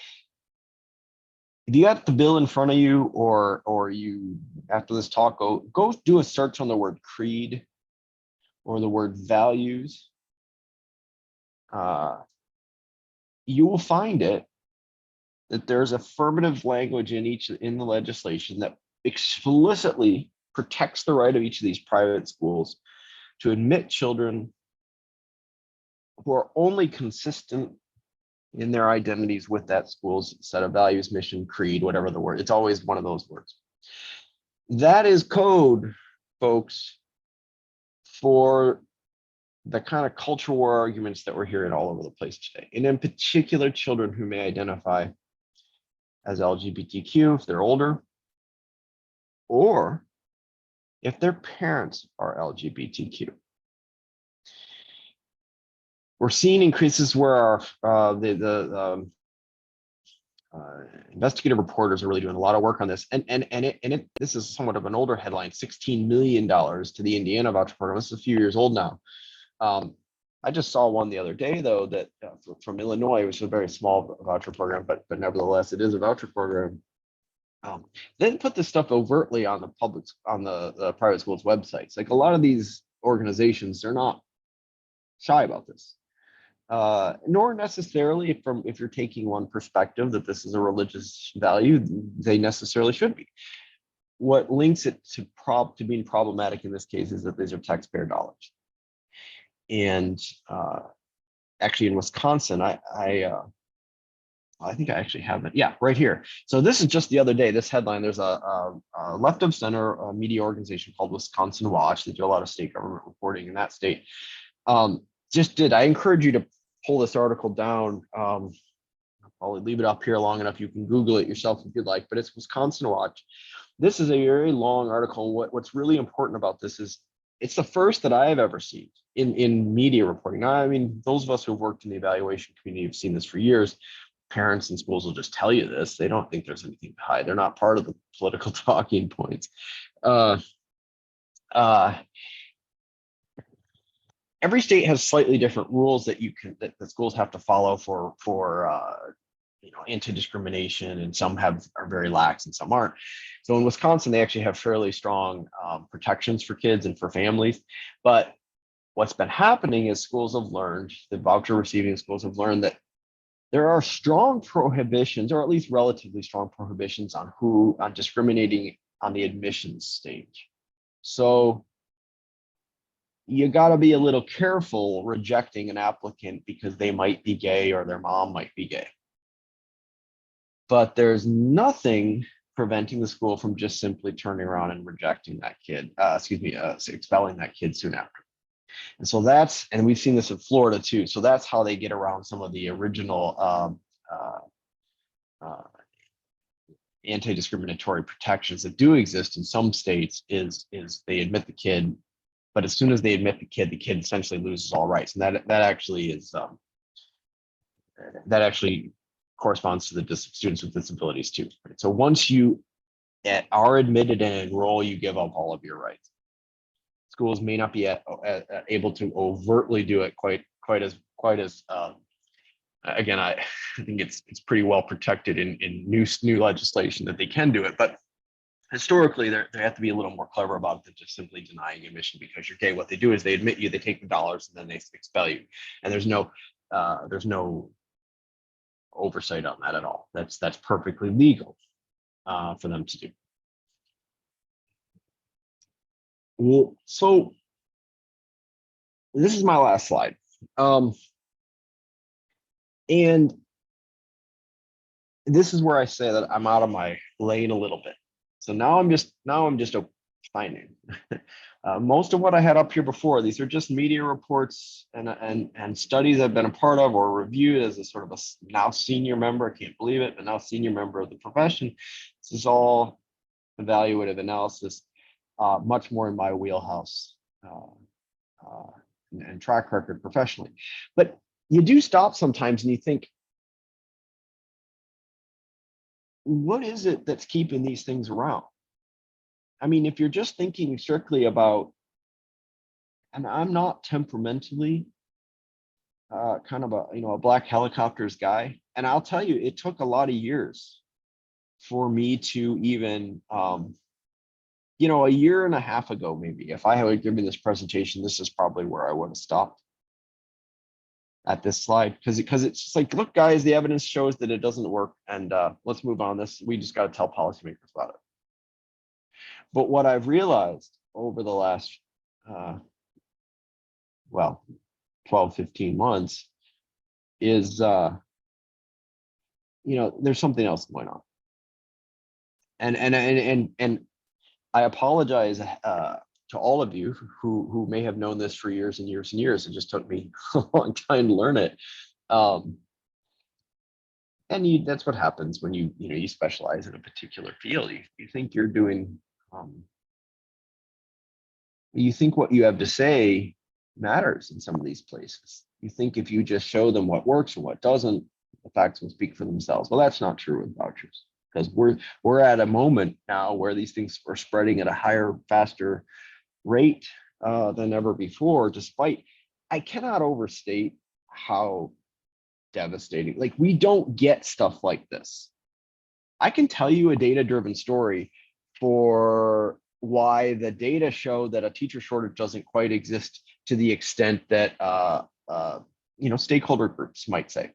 if you got the bill in front of you, or you, after this talk, go do a search on the word creed or the word values. You will find that there's affirmative language in the legislation that explicitly protects the right of each of these private schools to admit children who are only consistent in their identities with that school's set of values, mission, creed, whatever the word. It's always one of those words. That is code, folks, for the kind of culture war arguments that we're hearing all over the place today. And in particular, children who may identify as LGBTQ if they're older, or if their parents are LGBTQ. We're seeing increases where our investigative reporters are really doing a lot of work on this, and this is somewhat of an older headline: $16 million to the Indiana voucher program. This is a few years old now. I just saw one the other day, though, that from Illinois, which is a very small voucher program, but nevertheless, it is a voucher program. Then put this stuff overtly on the private schools' websites. Like a lot of these organizations, they're not shy about this, nor necessarily if you're taking one perspective that this is a religious value, they necessarily should be. What links it to being problematic in this case is that these are taxpayer dollars. And actually in Wisconsin, I think I actually have it. Yeah, right here. So this is just the other day, this headline, there's a left of center media organization called Wisconsin Watch. They do a lot of state government reporting in that state. I encourage you to pull this article down. I'll probably leave it up here long enough. You can Google it yourself if you'd like, but it's Wisconsin Watch. This is a very long article. What's really important about this is it's the first that I have ever seen in media reporting. Now, I mean, those of us who've worked in the evaluation community have seen this for years. Parents and schools will just tell you this. They don't think there's anything to hide. They're not part of the political talking points. Every state has slightly different rules that that schools have to follow for anti-discrimination, and some are very lax and some aren't. So in Wisconsin, they actually have fairly strong protections for kids and for families. But what's been happening is schools have learned, the voucher receiving schools have learned that there are strong prohibitions, or at least relatively strong prohibitions on discriminating on the admissions stage. So you got to be a little careful rejecting an applicant because they might be gay or their mom might be gay. But there's nothing preventing the school from just simply turning around and rejecting that kid, expelling that kid soon after. And so and we've seen this in Florida too. So that's how they get around some of the original anti-discriminatory protections that do exist in some states is they admit the kid, but as soon as they admit the kid essentially loses all rights. And that actually corresponds to the students with disabilities too. Right? So once you are admitted and enroll, you give up all of your rights. Schools may not be able to overtly do it quite as again, I think it's pretty well protected in new legislation that they can do it, but historically they have to be a little more clever about it than just simply denying admission because you're gay. What they do is they admit you, they take the dollars, and then they expel you, and there's no oversight on that at all. That's perfectly legal for them to do. Well, so this is my last slide. And this is where I say that I'm out of my lane a little bit. So now I'm just opining. Most of what I had up here before, these are just media reports and studies I've been a part of or reviewed as a sort of a now senior member. I can't believe it, but now senior member of the profession. This is all evaluative analysis, much more in my wheelhouse and track record professionally. But you do stop sometimes and you think, what is it that's keeping these things around? I mean, if you're just thinking strictly about, and I'm not temperamentally kind of a black helicopters guy, and I'll tell you, it took a lot of years for me to even, a year and a half ago, maybe, if I had given this presentation, this is probably where I would have stopped at this slide, because it's just like, look, guys, the evidence shows that it doesn't work, and let's move on. We just got to tell policymakers about it. But what I've realized over the last, 12, 15 months is, there's something else going on. And I apologize to all of you who may have known this for years and years and years. It just took me a long time to learn it. And that's what happens when you specialize in a particular field. You think you're doing, you think what you have to say matters in some of these places. You think if you just show them what works and what doesn't, the facts will speak for themselves. Well, that's not true with vouchers, because we're at a moment now where these things are spreading at a higher, faster rate than ever before, despite, I cannot overstate how devastating, like, we don't get stuff like this. I can tell you a data-driven story for why the data show that a teacher shortage doesn't quite exist to the extent that stakeholder groups might say.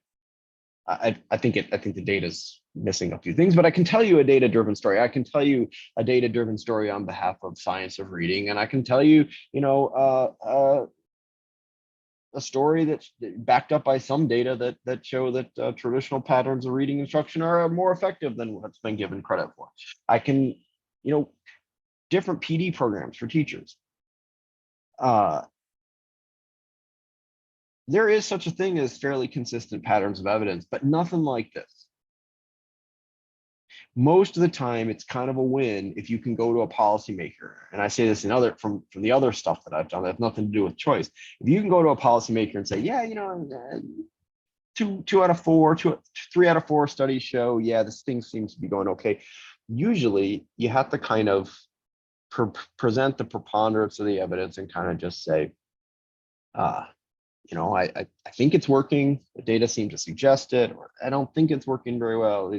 I think the data's missing a few things, but I can tell you a data-driven story. I can tell you a data-driven story on behalf of science of reading, and I can tell you, a story that's backed up by some data that show that traditional patterns of reading instruction are more effective than what's been given credit for. I can, different PD programs for teachers. There is such a thing as fairly consistent patterns of evidence, but nothing like this. Most of the time, it's kind of a win if you can go to a policymaker. And I say this in from the other stuff that I've done that has nothing to do with choice. If you can go to a policymaker and say, yeah, two out of four, 3 out of 4 studies show, yeah, this thing seems to be going okay. Usually, you have to kind of present the preponderance of the evidence and kind of just say, I think it's working. The data seem to suggest it, or I don't think it's working very well.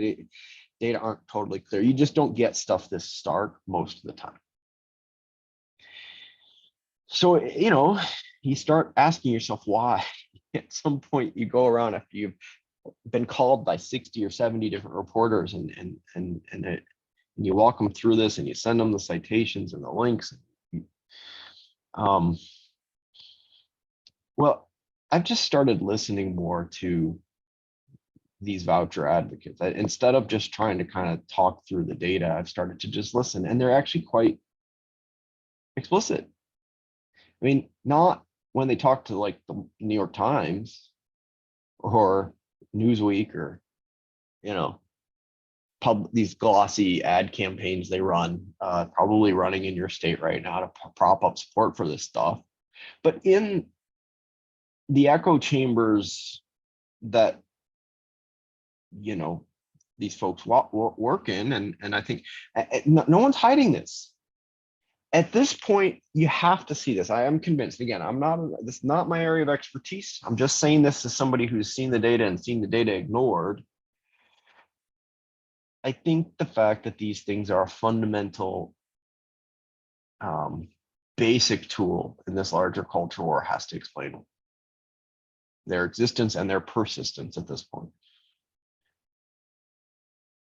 Data aren't totally clear. You just don't get stuff this stark most of the time. So, you start asking yourself why. At some point, you go around after you've been called by 60 or 70 different reporters, and you walk them through this, and you send them the citations and the links. Well, I've just started listening more to these voucher advocates. Instead of just trying to kind of talk through the data, I've started to just listen, and they're actually quite explicit. I mean, not when they talk to like the New York Times or Newsweek or, these glossy ad campaigns they run, probably running in your state right now to prop up support for this stuff. But in the echo chambers that these folks work in, and I think no one's hiding this. At this point, you have to see this. I am convinced. Again, this is not my area of expertise. I'm just saying this as somebody who's seen the data and seen the data ignored. I think the fact that these things are a fundamental basic tool in this larger culture war has to explain their existence and their persistence at this point.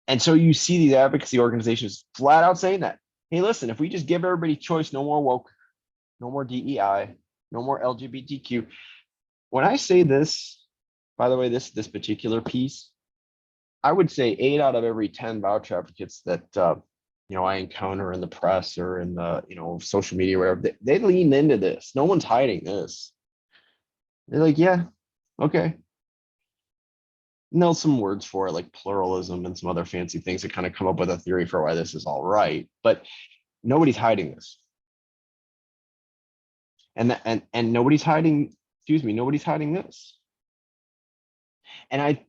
And so you see these advocacy organizations flat out saying that, hey, listen, if we just give everybody choice, no more woke, no more DEI, no more LGBTQ. When I say this, by the way, this particular piece, I would say 8 out of every 10 voucher advocates that I encounter in the press or in the social media, wherever, they lean into this. No one's hiding this. They're like, yeah, okay. And there's some words for it, like pluralism and some other fancy things that kind of come up with a theory for why this is all right. But nobody's hiding this. And nobody's hiding, nobody's hiding this. And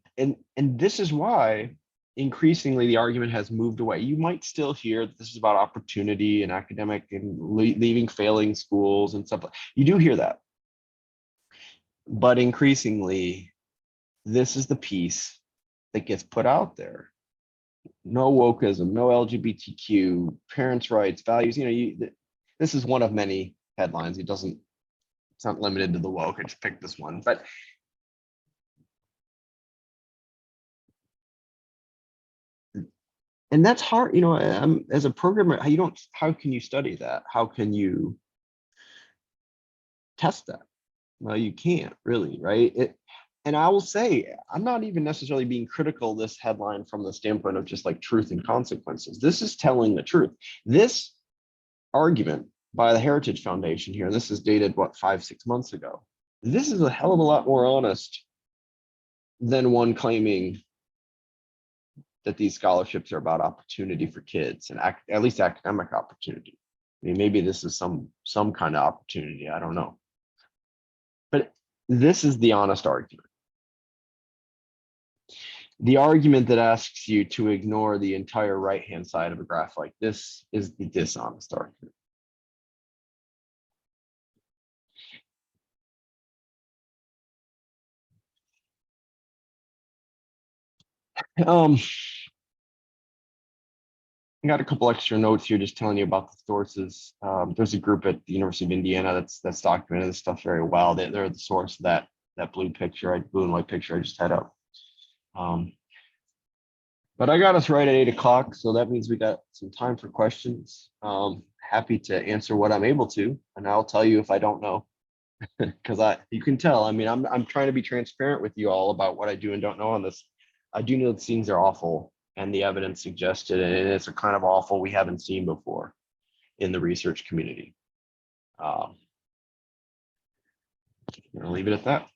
this is why increasingly the argument has moved away. You might still hear that this is about opportunity and academic and leaving failing schools and stuff. You do hear that. But increasingly, this is the piece that gets put out there. No wokeism, no LGBTQ, parents' rights, values. This is one of many headlines. It's not limited to the woke. I just picked this one, but and that's hard. As a programmer, how can you study that? How can you test that? Well, you can't really, right? And I will say, I'm not even necessarily being critical of this headline from the standpoint of just like truth and consequences. This is telling the truth. This argument by the Heritage Foundation here, and this is dated, 5-6 months ago. This is a hell of a lot more honest than one claiming that these scholarships are about opportunity for kids and at least academic opportunity. I mean, maybe this is some kind of opportunity. I don't know. But this is the honest argument. The argument that asks you to ignore the entire right-hand side of a graph like this is the dishonest argument. I got a couple extra notes here just telling you about the sources. There's a group at the University of Indiana that's documented this stuff very well. They're the source of that blue and white picture I just had up. But I got us right at 8 o'clock, so that means we got some time for questions. Happy to answer what I'm able to, and I'll tell you if I don't know. because you can tell. I mean, I'm trying to be transparent with you all about what I do and don't know on this. I do know that things are awful, and the evidence suggested, and it's a kind of awful we haven't seen before in the research community. I'm gonna leave it at that.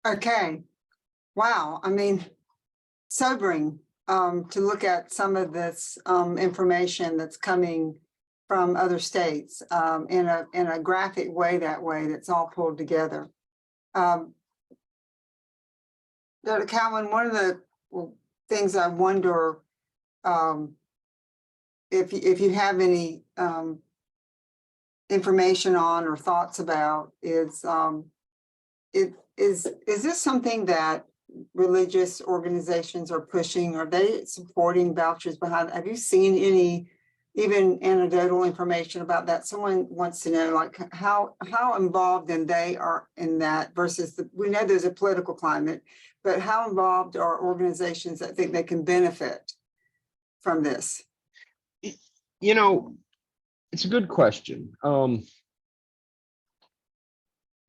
Okay. Wow. I mean, sobering to look at some of this information that's coming from other states in a graphic way, that's all pulled together. Dr. Cowen, one of the things I wonder if you have any information on or thoughts about is this something that religious organizations are pushing? Are they supporting vouchers behind? Have you seen any even anecdotal information about that? Someone wants to know, like, how involved in they are in that versus we know there's a political climate, but how involved are organizations that think they can benefit from this? You know, it's a good question.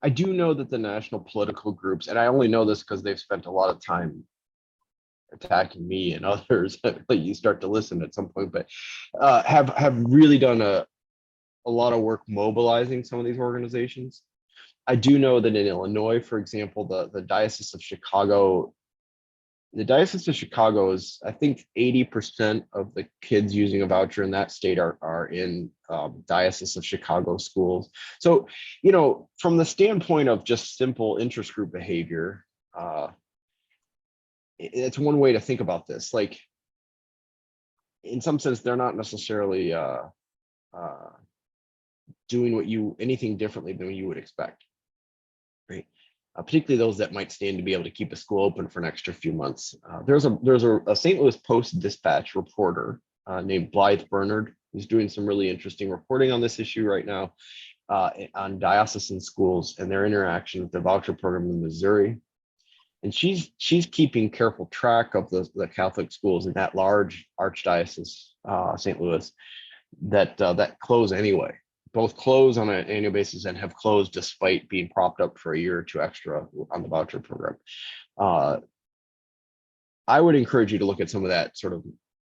I do know that the national political groups, and I only know this because they've spent a lot of time attacking me and others that you start to listen at some point, but have really done a lot of work mobilizing some of these organizations. I do know that in Illinois, for example, the Diocese of Chicago, is, I think 80% of the kids using a voucher in that state are in Diocese of Chicago schools. So, you know, from the standpoint of just simple interest group behavior, it's one way to think about this. Like, in some sense, they're not necessarily doing anything differently than you would expect, right? Particularly those that might stand to be able to keep a school open for an extra few months. There's a St. Louis Post-Dispatch reporter named Blythe Bernard, who's doing some really interesting reporting on this issue right now on diocesan schools and their interaction with the voucher program in Missouri. And she's keeping careful track of the Catholic schools in that large archdiocese, St. Louis, that close anyway. Both close on an annual basis and have closed despite being propped up for a year or two extra on the voucher program. I would encourage you to look at some of that sort of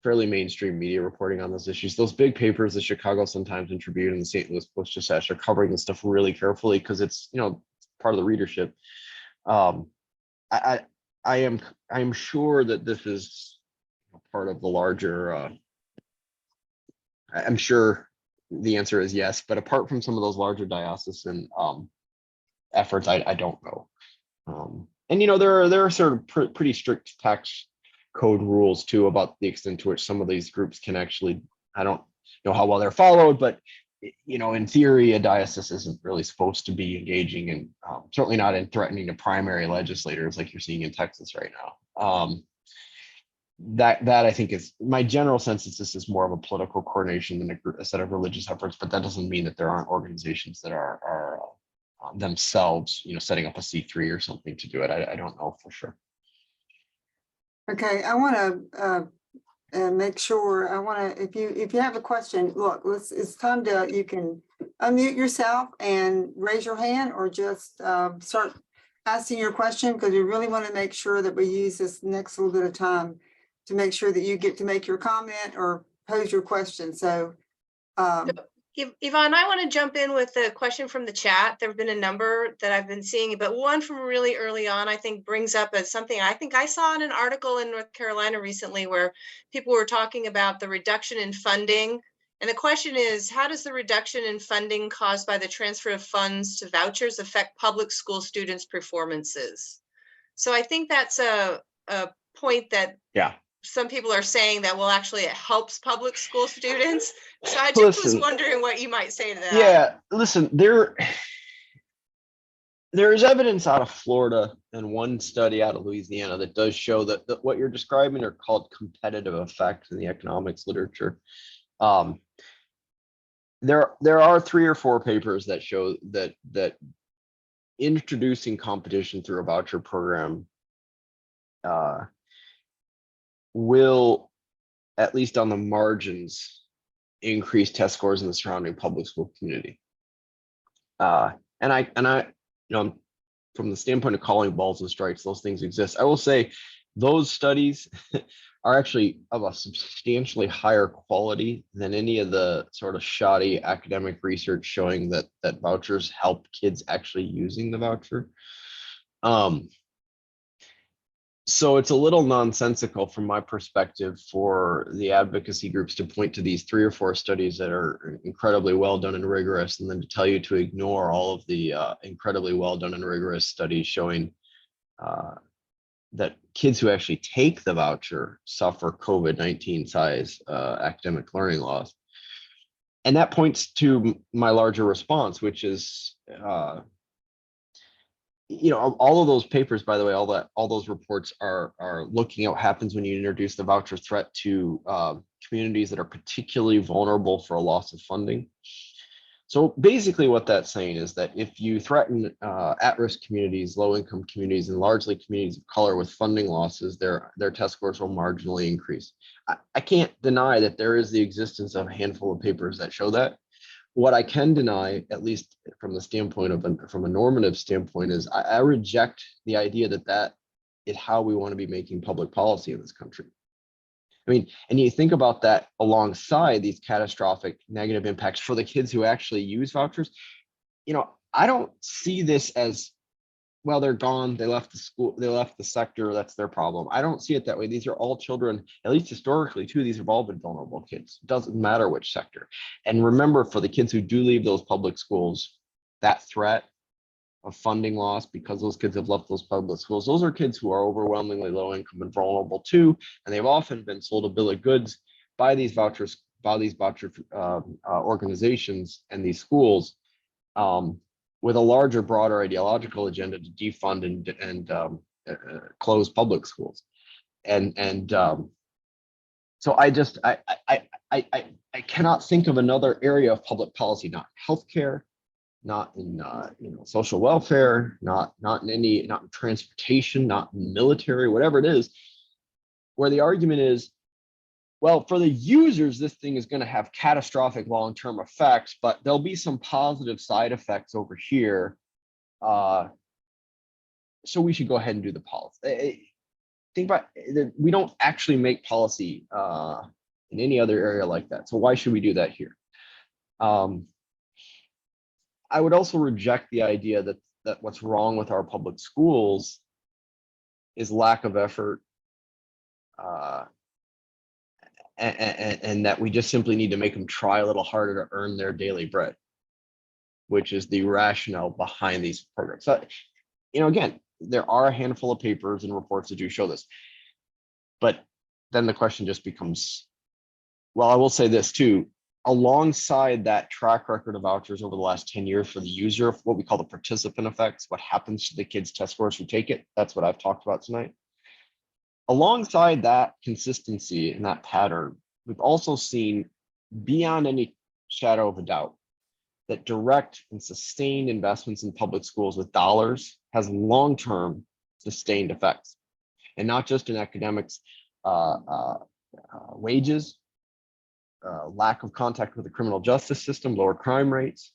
fairly mainstream media reporting on those issues. Those big papers, the Chicago Sun-Times and Tribune and the St. Louis Post-Dispatch, are covering this stuff really carefully because it's, you know, part of the readership. I am sure that this is part of the larger. I'm sure the answer is yes, but apart from some of those larger diocesan efforts, I don't know. And you know, there are sort of pretty strict tax code rules too about the extent to which some of these groups can actually. I don't know how well they're followed, but you know, in theory, a diocese isn't really supposed to be engaging in, certainly not in threatening to primary legislators like you're seeing in Texas right now. That I think is my general sense is this is more of a political coordination than a set of religious efforts, but that doesn't mean that there aren't organizations that are themselves, you know, setting up a C3 or something to do it. I don't know for sure. Okay, I want to make sure. I want to, if you have a question, look, it's time to, you can unmute yourself and raise your hand, or just start asking your question, because we really want to make sure that we use this next little bit of time to make sure that you get to make your comment or pose your question. So Yvonne, I want to jump in with a question from the chat. There have been a number that I've been seeing, but one from really early on, I think brings up as something I think I saw in an article in North Carolina recently where people were talking about the reduction in funding. And the question is, how does the reduction in funding caused by the transfer of funds to vouchers affect public school students' performances? So I think that's a point that some people are saying that, well, actually it helps public school students. So I just was wondering what you might say to that. Yeah, listen, there is evidence out of Florida and one study out of Louisiana that does show that what you're describing are called competitive effects in the economics literature. There are 3 or 4 papers that show that introducing competition through a voucher program will, at least on the margins, increase test scores in the surrounding public school community. And I, from the standpoint of calling balls and strikes, those things exist. I will say those studies are actually of a substantially higher quality than any of the sort of shoddy academic research showing that vouchers help kids actually using the voucher. So it's a little nonsensical from my perspective for the advocacy groups to point to these 3 or 4 studies that are incredibly well done and rigorous, and then to tell you to ignore all of the incredibly well done and rigorous studies showing that kids who actually take the voucher suffer COVID-19 size academic learning loss. And that points to my larger response, which is, all of those papers, by the way, all those reports are looking at what happens when you introduce the voucher threat to communities that are particularly vulnerable for a loss of funding. So basically what that's saying is that if you threaten at-risk communities, low-income communities, and largely communities of color with funding losses, their test scores will marginally increase. I can't deny that there is the existence of a handful of papers that show that. What I can deny, at least from the standpoint of from a normative standpoint, is I reject the idea that is how we want to be making public policy in this country. I mean, and you think about that alongside these catastrophic negative impacts for the kids who actually use vouchers. I don't see this as, well, they're gone, they left the school, they left the sector, that's their problem. I don't see it that way. These are all children, at least historically too, these have all been vulnerable kids. It doesn't matter which sector. And remember, for the kids who do leave those public schools, that threat of funding loss because those kids have left those public schools, those are kids who are overwhelmingly low income and vulnerable too, and they've often been sold a bill of goods by these voucher organizations and these schools with a larger, broader ideological agenda to defund and close public schools. So I cannot think of another area of public policy, not healthcare, not in social welfare, not in transportation, not in military, whatever it is, where the argument is, well, for the users, this thing is going to have catastrophic long-term effects, but there'll be some positive side effects over here. So we should go ahead and do the policy. Think about it, we don't actually make policy in any other area like that. So why should we do that here? I would also reject the idea that what's wrong with our public schools is lack of effort, and that we just simply need to make them try a little harder to earn their daily bread, which is the rationale behind these programs. So, again, there are a handful of papers and reports that do show this, but then the question just becomes, well, I will say this too, alongside that track record of vouchers over the last 10 years for the user, what we call the participant effects, what happens to the kids' test scores who take it, that's what I've talked about tonight. Alongside that consistency and that pattern, we've also seen, beyond any shadow of a doubt, that direct and sustained investments in public schools with dollars has long-term sustained effects, and not just in academics, wages, lack of contact with the criminal justice system, lower crime rates,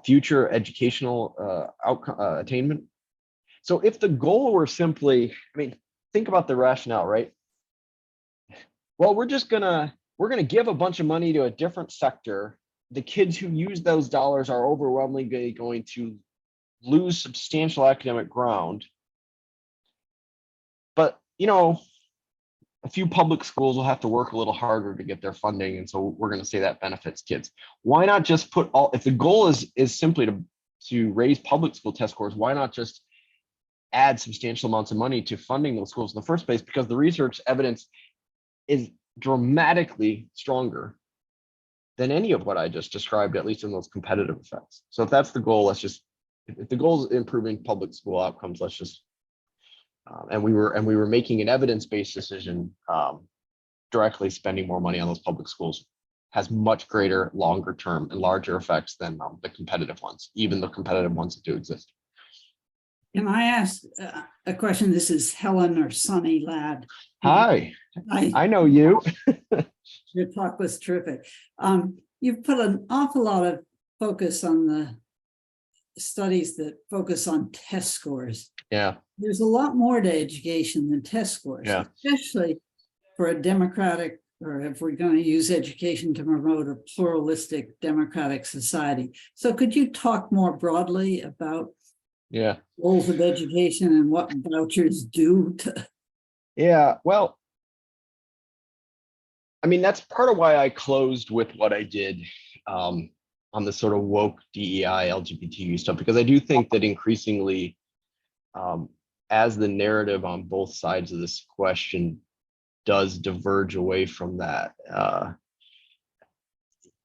future educational attainment. So if the goal were simply, think about the rationale, right? Well, we're gonna give a bunch of money to a different sector. The kids who use those dollars are overwhelmingly going to lose substantial academic ground. But, a few public schools will have to work a little harder to get their funding. And so we're going to say that benefits kids. Why not just put if the goal is simply to raise public school test scores, why not just add substantial amounts of money to funding those schools in the first place? Because the research evidence is dramatically stronger than any of what I just described, at least in those competitive effects. So if that's the goal, if the goal is improving public school outcomes, let's just, and we were making an evidence-based decision, directly spending more money on those public schools has much greater, longer term and larger effects than the competitive ones, even the competitive ones that do exist. Can I ask a question? This is Helen or Sunny Ladd. Hi, Hi, I know you. your talk was terrific. You've put an awful lot of focus on the studies that focus on test scores. Yeah, There's a lot more to education than test scores, Yeah. especially for a democratic, or if we're going to use education to promote a pluralistic democratic society. So could you talk more broadly about yeah. roles of education and what vouchers do to? Yeah, well, I mean, that's part of why I closed with what I did on the sort of woke DEI LGBTQ stuff, because I do think that increasingly, as the narrative on both sides of this question does diverge away from that,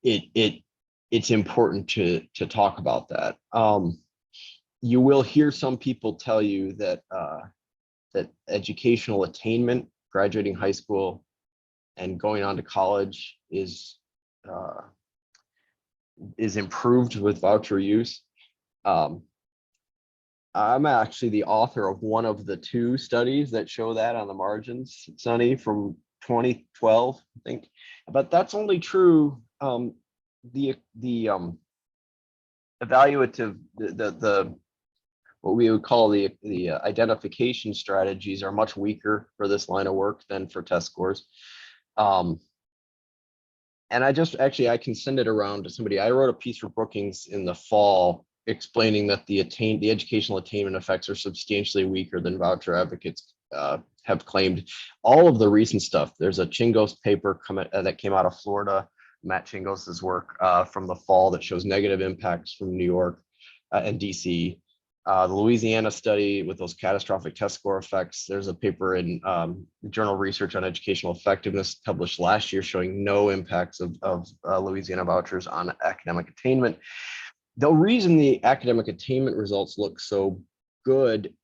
it's important to talk about that. You will hear some people tell you that that educational attainment, graduating high school and going on to college is improved with voucher use. I'm actually the author of one of the two studies that show that on the margins, Sunny, from 2012, I think. But that's only true. The evaluative, the what we would call the identification strategies are much weaker for this line of work than for test scores. And I can send it around to somebody. I wrote a piece for Brookings in the fall explaining that the educational attainment effects are substantially weaker than voucher advocates have claimed. All of the recent stuff, there's a Chingos paper that came out of Florida, Matt Chingos's work from the fall that shows negative impacts from New York and DC. The Louisiana study with those catastrophic test score effects. There's a paper in Journal Research on Educational Effectiveness published last year showing no impacts of Louisiana vouchers on academic attainment. The reason the academic attainment results look so good,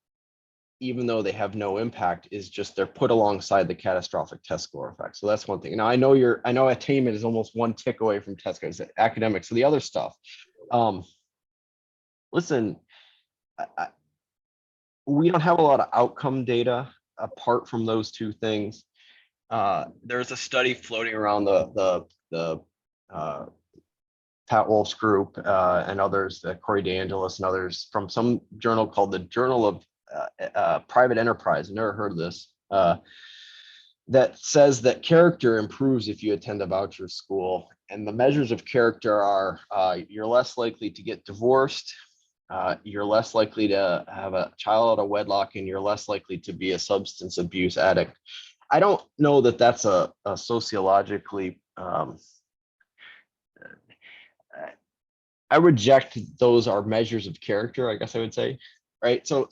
even though they have no impact, is just they're put alongside the catastrophic test score effect. So that's one thing. Now I know attainment is almost one tick away from test scores, academics. So the other stuff, listen, we don't have a lot of outcome data apart from those two things. There's a study floating around the Pat Wolf's group and others, Corey DeAngelis and others, from some journal called the Journal of Private Enterprise. I've never heard of this. That says that character improves if you attend a voucher school. And the measures of character are you're less likely to get divorced, you're less likely to have a child out of wedlock, and you're less likely to be a substance abuse addict. I don't know that that's a sociologically, I reject those are measures of character, I guess I would say, right? So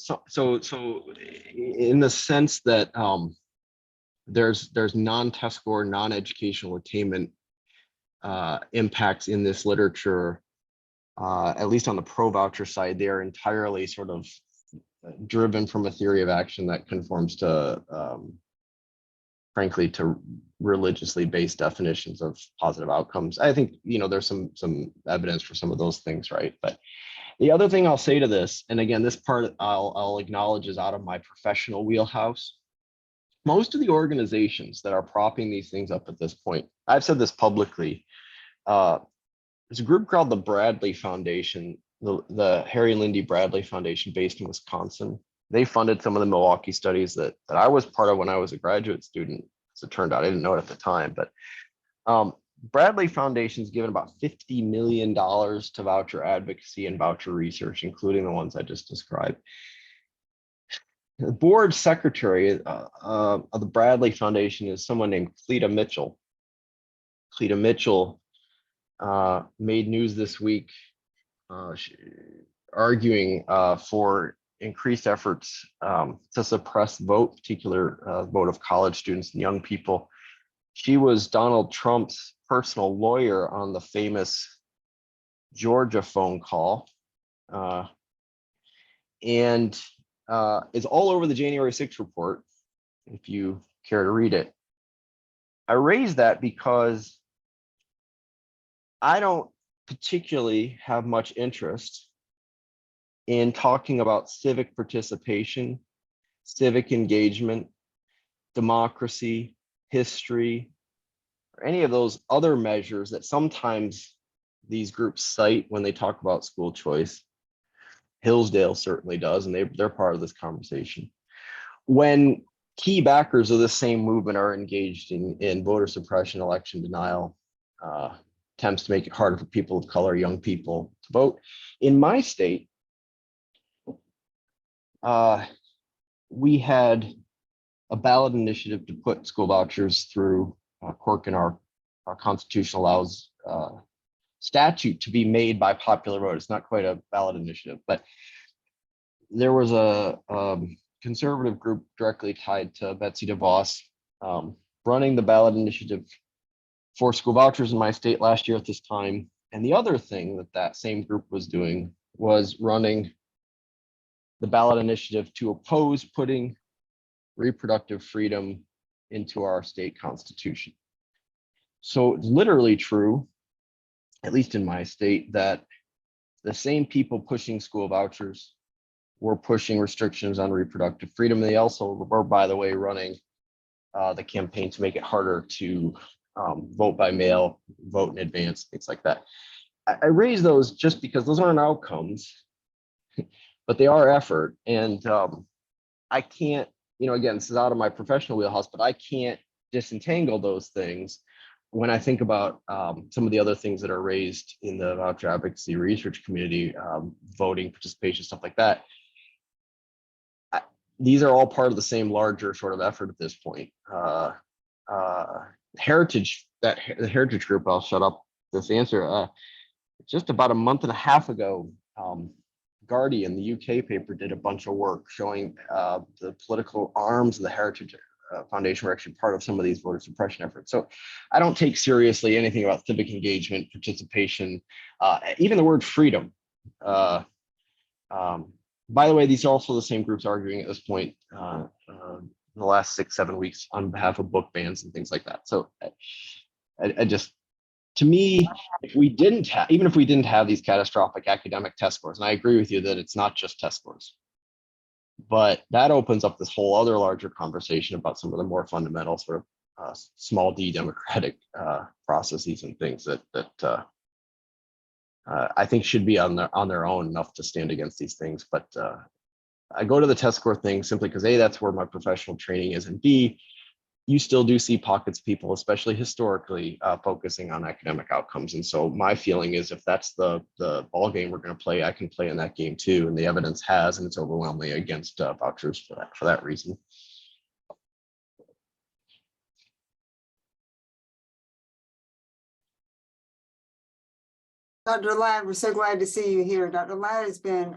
in the sense that there's non-test score, non-educational attainment impacts in this literature, at least on the pro-voucher side, they are entirely sort of driven from a theory of action that conforms to, frankly, to religiously based definitions of positive outcomes. I think, there's some evidence for some of those things, right? But the other thing I'll say to this, and again, this part I'll acknowledge is out of my professional wheelhouse. Most of the organizations that are propping these things up at this point, I've said this publicly, there's a group called the Bradley Foundation, the Harry and Lindy Bradley Foundation based in Wisconsin. They funded some of the Milwaukee studies that I was part of when I was a graduate student. As it turned out, I didn't know it at the time, but Bradley Foundation's given about $50 million to voucher advocacy and voucher research, including the ones I just described. The board secretary of the Bradley Foundation is someone named Cleta Mitchell. Cleta Mitchell made news this week arguing for increased efforts to suppress particular vote of college students and young people. She was Donald Trump's personal lawyer on the famous Georgia phone call, and is all over the January 6th report, if you care to read it. I raise that because I don't particularly have much interest in talking about civic participation, civic engagement, democracy, history, or any of those other measures that sometimes these groups cite when they talk about school choice. Hillsdale certainly does, and they're part of this conversation. When key backers of the same movement are engaged in voter suppression, election denial, attempts to make it harder for people of color, young people to vote. In my state, we had a ballot initiative to put school vouchers through Cork, and our Constitution allows statute to be made by popular vote. It's not quite a ballot initiative, but there was a conservative group directly tied to Betsy DeVos running the ballot initiative for school vouchers in my state last year at this time. And the other thing that that same group was doing was running the ballot initiative to oppose putting reproductive freedom into our state constitution. So it's literally true, at least in my state, that the same people pushing school vouchers were pushing restrictions on reproductive freedom. They also were, by the way, running the campaign to make it harder to vote by mail, vote in advance, things like that. I raise those just because those aren't outcomes, but they are effort. And I can't, again, this is out of my professional wheelhouse, but I can't disentangle those things when I think about some of the other things that are raised in the voucher advocacy research community, voting, participation, stuff like that. These are all part of the same larger sort of effort at this point. Heritage, the Heritage group, I'll shut up this answer. Just about a month and a half ago, Guardian, the UK paper, did a bunch of work showing the political arms of the Heritage Foundation were actually part of some of these voter suppression efforts. So I don't take seriously anything about civic engagement, participation, even the word freedom. By the way, these are also the same groups arguing at this point in the last 6-7 weeks on behalf of book bans and things like that. So I just, to me, even if we didn't have these catastrophic academic test scores, and I agree with you that it's not just test scores, but that opens up this whole other larger conversation about some of the more fundamental sort of small d democratic processes and things that I think should be on their own enough to stand against these things. But I go to the test score thing simply because A, that's where my professional training is, and B, you still do see pockets of people, especially historically, focusing on academic outcomes. And so my feeling is, if that's the ball game we're going to play, I can play in that game too. And the evidence has, and it's overwhelmingly against vouchers for that reason. Dr. Ladd, we're so glad to see you here. Dr. Ladd has been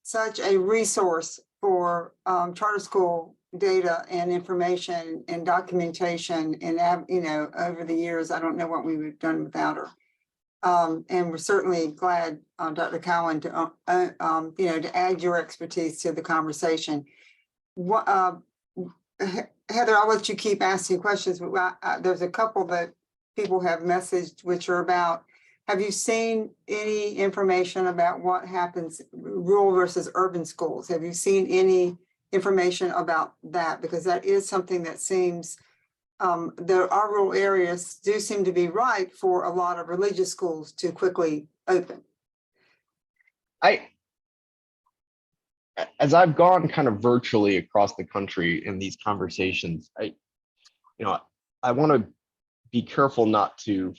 such a resource for charter school data and information and documentation, and over the years, I don't know what we would have done without her. And we're certainly glad, Dr. Cowen, to to add your expertise to the conversation. Heather, I'll let you keep asking questions, but there's a couple that people have messaged, which are about, have you seen any information about what happens rural versus urban schools? Have you seen any information about that? Because that is something that seems, our rural areas do seem to be ripe for a lot of religious schools to quickly open. As I've gone kind of virtually across the country in these conversations, I want to be careful not to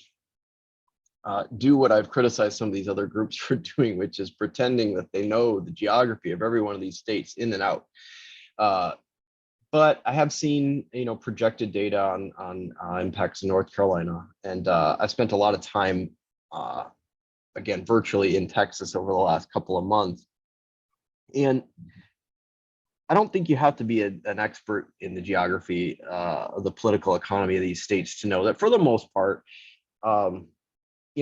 do what I've criticized some of these other groups for doing, which is pretending that they know the geography of every one of these states in and out. But I have seen, projected data on impacts in North Carolina, and I've spent a lot of time, again, virtually in Texas over the last couple of months. And I don't think you have to be an expert in the geography of the political economy of these states to know that, for the most part,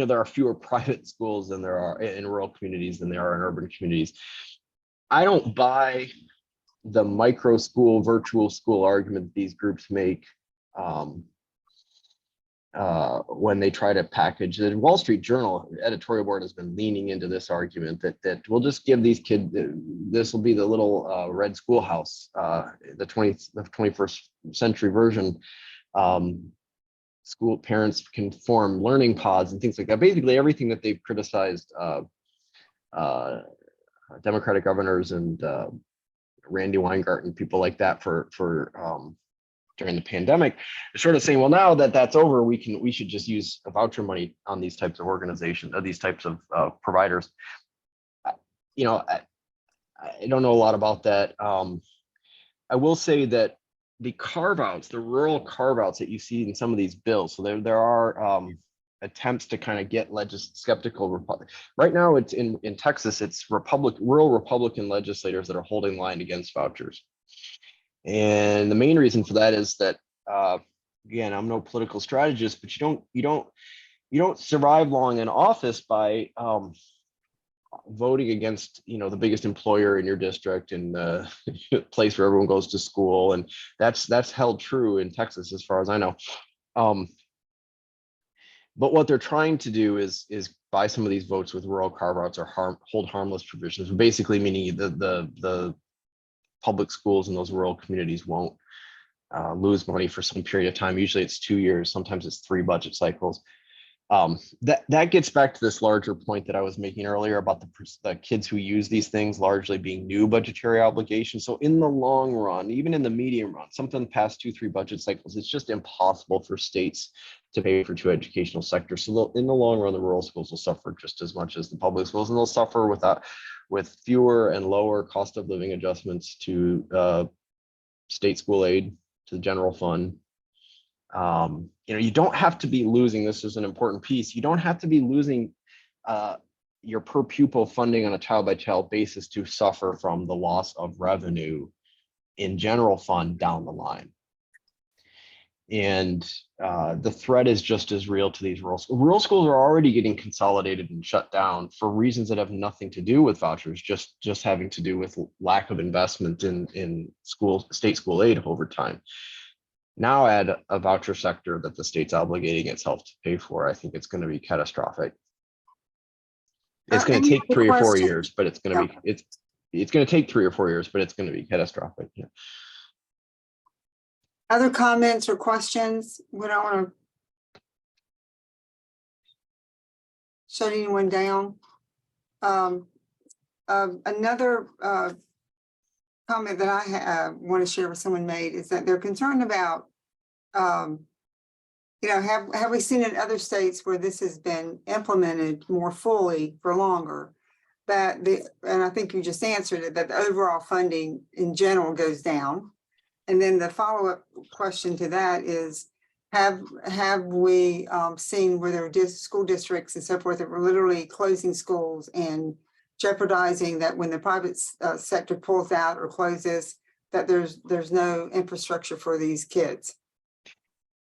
there are fewer private schools than there are in rural communities than there are in urban communities. I don't buy the micro school, virtual school argument these groups make. when they try to package the Wall Street Journal editorial board has been leaning into this argument that we'll just give these kids, this will be the little red schoolhouse, the 21st century version. School parents can form learning pods and things like that. Basically everything that they've criticized Democratic governors and Randy Weingarten, people like that for during the pandemic, they're sort of saying, well, now that that's over, we should just use voucher money on these types of organizations, or these types of providers. You know, I don't know a lot about that. I will say that the carve-outs, the rural carve-outs that you see in some of these bills, so there are attempts to kind of get skeptical. Right now, it's in Texas, it's rural Republican legislators that are holding line against vouchers. And the main reason for that is that, again, I'm no political strategist, but you don't survive long in office by voting against, you know, the biggest employer in your district and the place where everyone goes to school, and that's held true in Texas as far as I know. But what they're trying to do is buy some of these votes with rural carve-outs or hold harmless provisions, basically meaning the public schools in those rural communities won't lose money for some period of time. Usually it's 2 years, sometimes it's 3 budget cycles. That gets back to this larger point that I was making earlier about the kids who use these things largely being new budgetary obligations. So in the long run, even in the medium run, something past 2-3 budget cycles, it's just impossible for states to pay for 2 educational sectors. So in the long run, the rural schools will suffer just as much as the public schools, and they'll suffer with fewer and lower cost of living adjustments to state school aid, to the general fund. You know, you don't have to be losing, this is an important piece, you don't have to be losing your per pupil funding on a child by child basis to suffer from the loss of revenue in general fund down the line. And the threat is just as real to these rural schools. Rural schools are already getting consolidated and shut down for reasons that have nothing to do with vouchers, just having to do with lack of investment in state school aid over time. Now add a voucher sector that the state's obligating itself to pay for, I think it's going to be catastrophic. It's going to take 3 or 4 years, but it's going to be, it's going to take 3 or 4 years, but it's going to be catastrophic. Yeah. Other comments or questions? We don't want to shut anyone down. Another comment that I want to share with someone made is that they're concerned about, you know, have we seen in other states where this has been implemented more fully for longer, that and I think you just answered it, that the overall funding in general goes down. And then the follow-up question to that is, have we seen where there are school districts and so forth that were literally closing schools and jeopardizing that when the private sector pulls out or closes, that there's no infrastructure for these kids?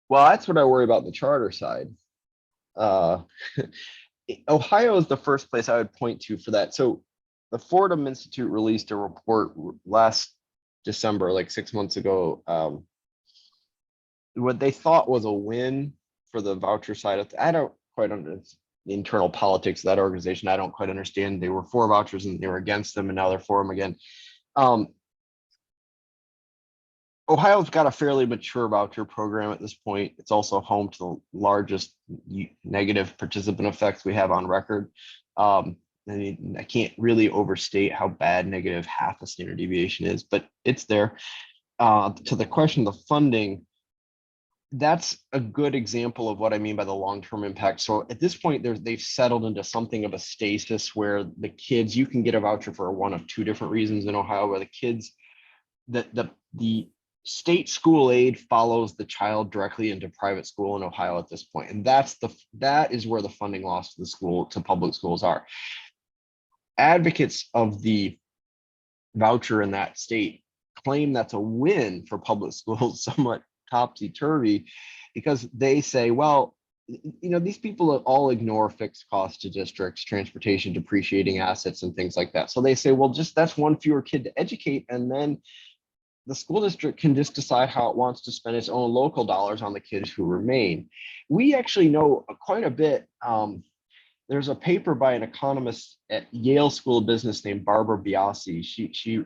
Well, that's what I worry about the charter side. Ohio is the first place I would point to for that. So the Fordham Institute released a report last December, like 6 months ago, what they thought was a win for the voucher side of I don't quite understand the internal politics of that organization. I don't quite understand. They were for vouchers and they were against them, and now they're for them again. Ohio's got a fairly mature voucher program at this point. It's also home to the largest negative participant effects we have on record. I can't really overstate how bad negative half a standard deviation is, but it's there. To the question of the funding, that's a good example of what I mean by the long-term impact. So at this point, they've settled into something of a stasis where the kids, you can get a voucher for one of 2 different reasons in Ohio, where the kids, the state school aid follows the child directly into private school in Ohio at this point. And that is where the funding loss to public schools are. Advocates of the voucher in that state claim that's a win for public schools, somewhat topsy-turvy, because they say, well, you know, these people all ignore fixed costs to districts, transportation, depreciating assets, and things like that. So they say, well, just that's one fewer kid to educate, and then the school district can just decide how it wants to spend its own local dollars on the kids who remain. We actually know quite a bit. There's a paper by an economist at Yale School of Business named Barbara Biasi. She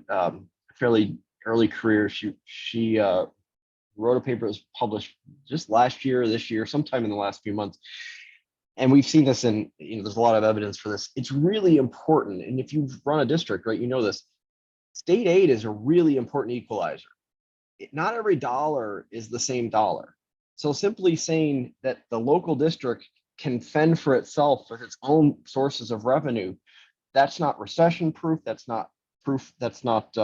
fairly early career. She wrote a paper that was published just last year or this year, sometime in the last few months. And we've seen this in, there's a lot of evidence for this. It's really important. And if you run a district, right, you know this, state aid is a really important equalizer. Not every dollar is the same dollar. So simply saying that the local district can fend for itself with its own sources of revenue, that's not recession proof. That's not proof. That's not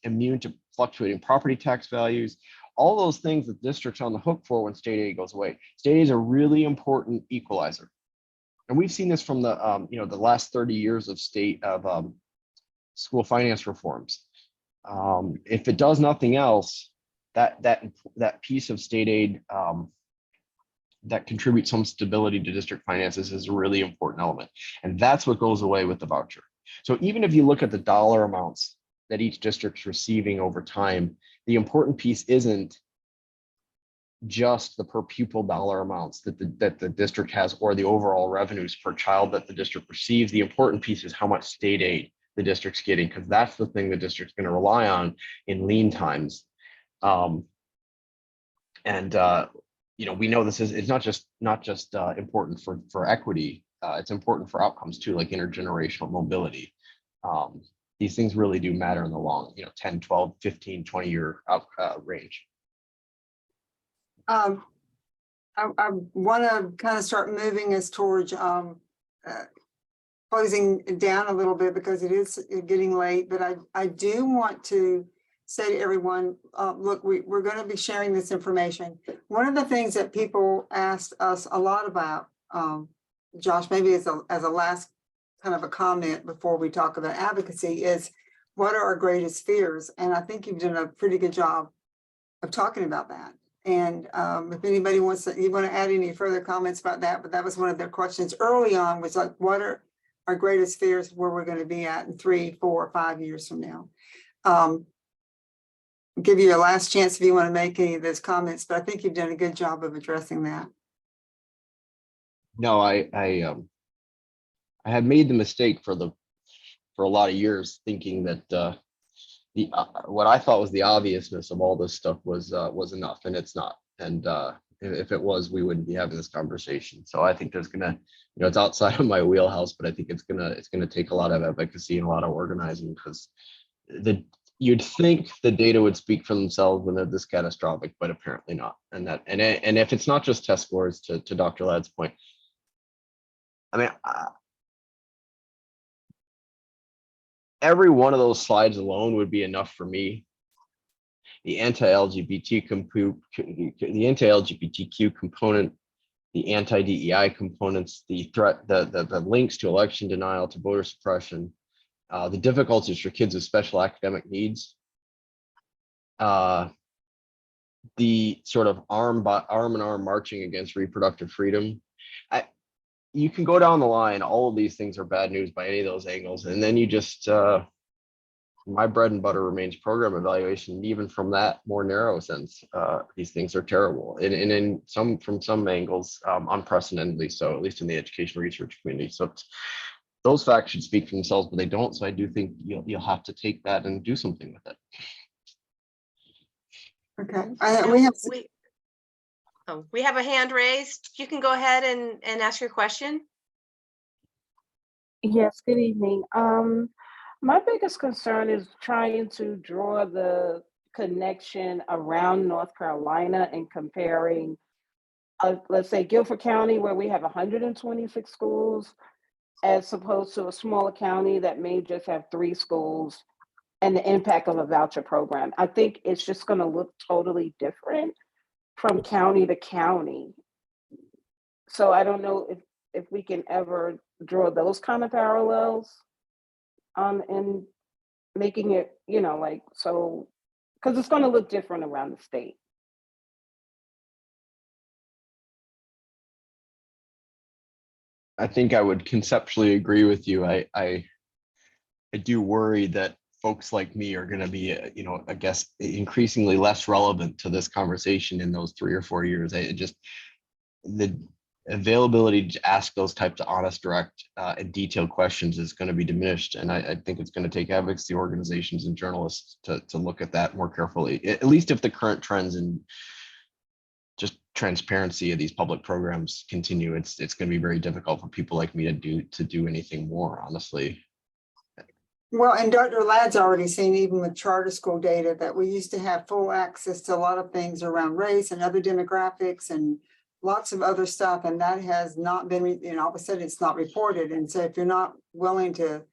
immune to fluctuating property tax values. All those things that districts on the hook for when state aid goes away. State aid is a really important equalizer. And we've seen this from the the last 30 years of school finance reforms. If it does nothing else, that piece of state aid that contributes some stability to district finances is a really important element. And that's what goes away with the voucher. So even if you look at the dollar amounts that each district's receiving over time, the important piece isn't just the per pupil dollar amounts that the district has or the overall revenues per child that the district receives. The important piece is how much state aid the district's getting, because that's the thing the district's going to rely on in lean times. We know this is, it's not just important for equity, it's important for outcomes too, like intergenerational mobility. These things really do matter in the long, 10, 12, 15, 20 year range. I want to kind of start moving us towards closing down a little bit because it is getting late, but I do want to say to everyone, look, we're going to be sharing this information. One of the things that people asked us a lot about, Josh, maybe as a last kind of a comment before we talk about advocacy, is what are our greatest fears? And I think you've done a pretty good job of talking about that. And if anybody you want to add any further comments about that, but that was one of their questions early on, was like, what are our greatest fears, where we're going to be at in 3, 4, 5 years from now? Give you a last chance if you want to make any of those comments, but I think you've done a good job of addressing that. No, I had made the mistake for a lot of years thinking that what I thought was the obviousness of all this stuff was enough, and it's not. And if it was, we wouldn't be having this conversation. So I think there's gonna, it's outside of my wheelhouse, but I think it's gonna take a lot of advocacy and a lot of organizing, because you'd think the data would speak for themselves when they're this catastrophic, but apparently not. And if it's not just test scores, to Dr. Ladd's point, I mean, every one of those slides alone would be enough for me. The anti-LGBTQ component, the anti-DEI components, the threat, the links to election denial, to voter suppression, the difficulties for kids with special academic needs, the sort of arm in arm marching against reproductive freedom. You can go down the line. All of these things are bad news by any of those angles. And then you just, my bread and butter remains program evaluation. And even from that more narrow sense, these things are terrible. And from some angles, unprecedentedly so, at least in the education research community. So those facts should speak for themselves, but they don't. So I do think you'll have to take that and do something with it. Okay. We have a hand raised. You can go ahead and ask your question. Yes, good evening. My biggest concern is trying to draw the connection around North Carolina and comparing, let's say, Guilford County, where we have 126 schools, as opposed to a smaller county that may just have 3 schools, and the impact of a voucher program. I think it's just going to look totally different from county to county. So I don't know if we can ever draw those kind of parallels and making it, so, because it's going to look different around the state. I think I would conceptually agree with you. I do worry that folks like me are going to be, I guess, increasingly less relevant to this conversation in those 3 or 4 years. The availability to ask those types of honest, direct, and detailed questions is going to be diminished. And I think it's going to take advocacy organizations and journalists to look at that more carefully, at least if the current trends in just transparency of these public programs continue. It's going to be very difficult for people like me to do anything more, honestly. Well, and Dr. Ladd's already seen, even with charter school data, that we used to have full access to a lot of things around race and other demographics and lots of other stuff, and that has not been, all of a sudden it's not reported. And so if you're not willing to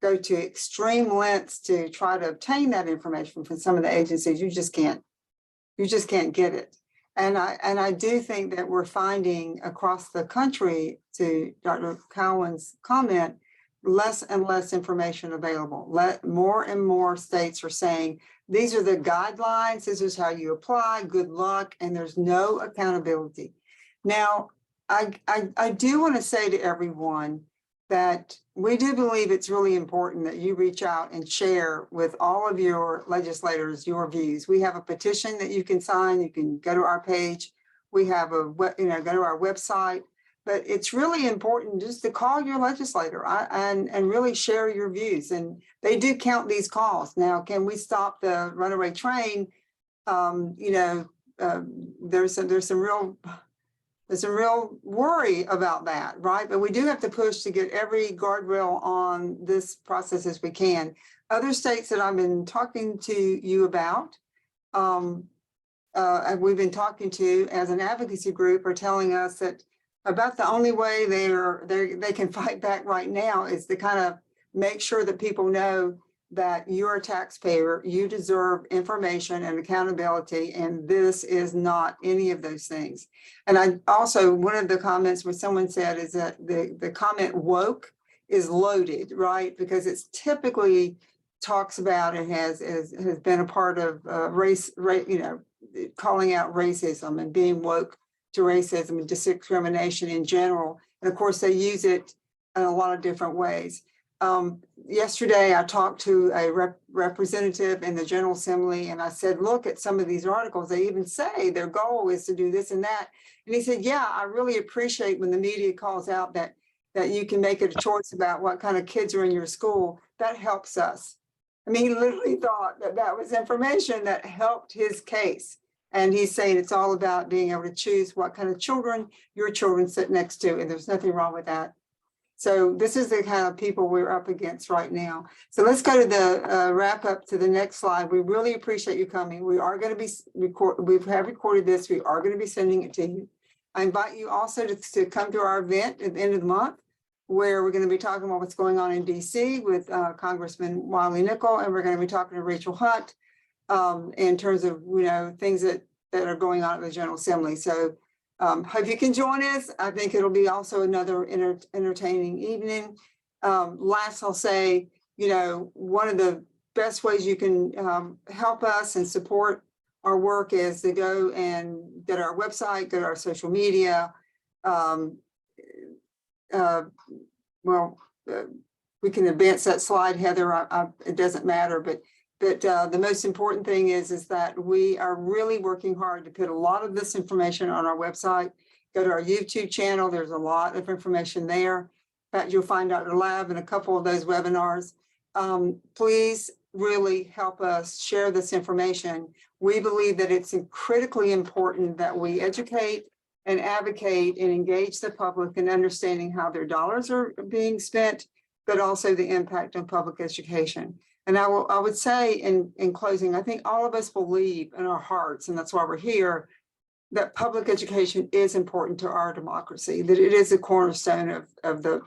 go to extreme lengths to try to obtain that information from some of the agencies, you just can't get it. And I do think that we're finding across the country, to Dr. Cowen's comment, less and less information available. More and more states are saying, these are the guidelines, this is how you apply, good luck, and there's no accountability. Now, I do want to say to everyone that we do believe it's really important that you reach out and share with all of your legislators your views. We have a petition that you can sign. You can go to our page. We have go to our website. But it's really important just to call your legislator and really share your views. And they do count these calls. Now, can we stop the runaway train? There's some real worry about that, right? But we do have to push to get every guardrail on this process as we can. Other states that I've been talking to you about, we've been talking to as an advocacy group, are telling us that about the only way they can fight back right now is to kind of make sure that people know that you're a taxpayer, you deserve information and accountability, and this is not any of those things. And I also, one of the comments where someone said is that the comment woke is loaded, right? Because it's typically talks about and has been a part of race, calling out racism and being woke to racism and discrimination in general. And of course, they use it in a lot of different ways. Yesterday, I talked to a representative in the General Assembly, and I said, look at some of these articles. They even say their goal is to do this and that. And he said, yeah, I really appreciate when the media calls out that you can make it a choice about what kind of kids are in your school. That helps us. I mean, he literally thought that was information that helped his case. And he's saying it's all about being able to choose what kind of children your children sit next to, and there's nothing wrong with that. So this is the kind of people we're up against right now. So let's go to the wrap up to the next slide. We really appreciate you coming. We are going to be we have recorded this. We are going to be sending it to you. I invite you also to come to our event at the end of the month, where we're going to be talking about what's going on in DC with Congressman Wiley Nickel, and we're going to be talking to Rachel Hunt in terms of things that are going on at the General Assembly. So hope you can join us. I think it'll be also another entertaining evening. Last, I'll say, one of the best ways you can help us and support our work is to go and go to our website, go to our social media. We can advance that slide, Heather. It doesn't matter, but the most important thing is that we are really working hard to put a lot of this information on our website. Go to our YouTube channel. There's a lot of information there. In fact, you'll find Dr. Lab in a couple of those webinars. Please really help us share this information. We believe that it's critically important that we educate and advocate and engage the public in understanding how their dollars are being spent, but also the impact on public education. And I would say in closing, I think all of us believe in our hearts, and that's why we're here, that public education is important to our democracy, that it is a cornerstone of the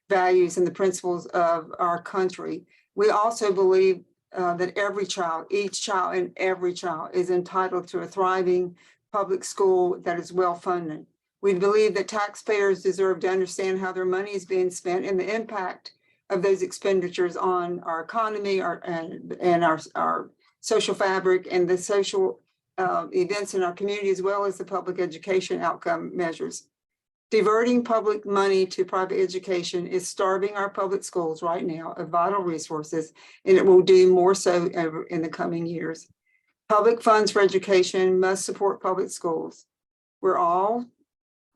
values and the principles of our country. We also believe that each child and every child is entitled to a thriving public school that is well funded. We believe that taxpayers deserve to understand how their money is being spent and the impact of those expenditures on our economy and our social fabric and the social events in our community, as well as the public education outcome measures. Diverting public money to private education is starving our public schools right now of vital resources, and it will do more so in the coming years. Public funds for education must support public schools, where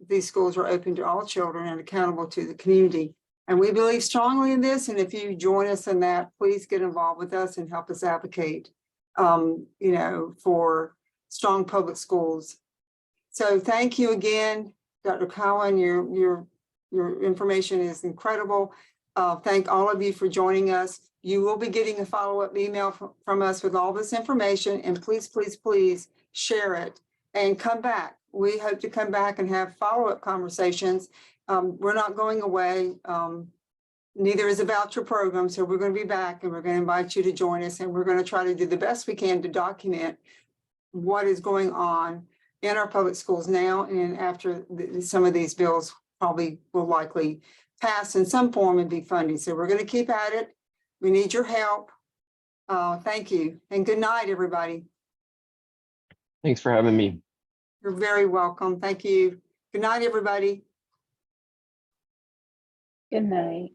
these schools are open to all children and accountable to the community. And we believe strongly in this. And if you join us in that, please get involved with us and help us advocate, for strong public schools. So thank you again, Dr. Cowen. Your information is incredible. Thank all of you for joining us. You will be getting a follow-up email from us with all this information, and please, please, please share it and come back. We hope to come back and have follow-up conversations. We're not going away. Neither is a voucher program. So we're going to be back, and we're going to invite you to join us, and we're going to try to do the best we can to document what is going on in our public schools now and after some of these bills probably will likely pass in some form and be funded. So we're going to keep at it. We need your help. Thank you. And good night, everybody. Thanks for having me. You're very welcome. Thank you. Good night, everybody. Good night.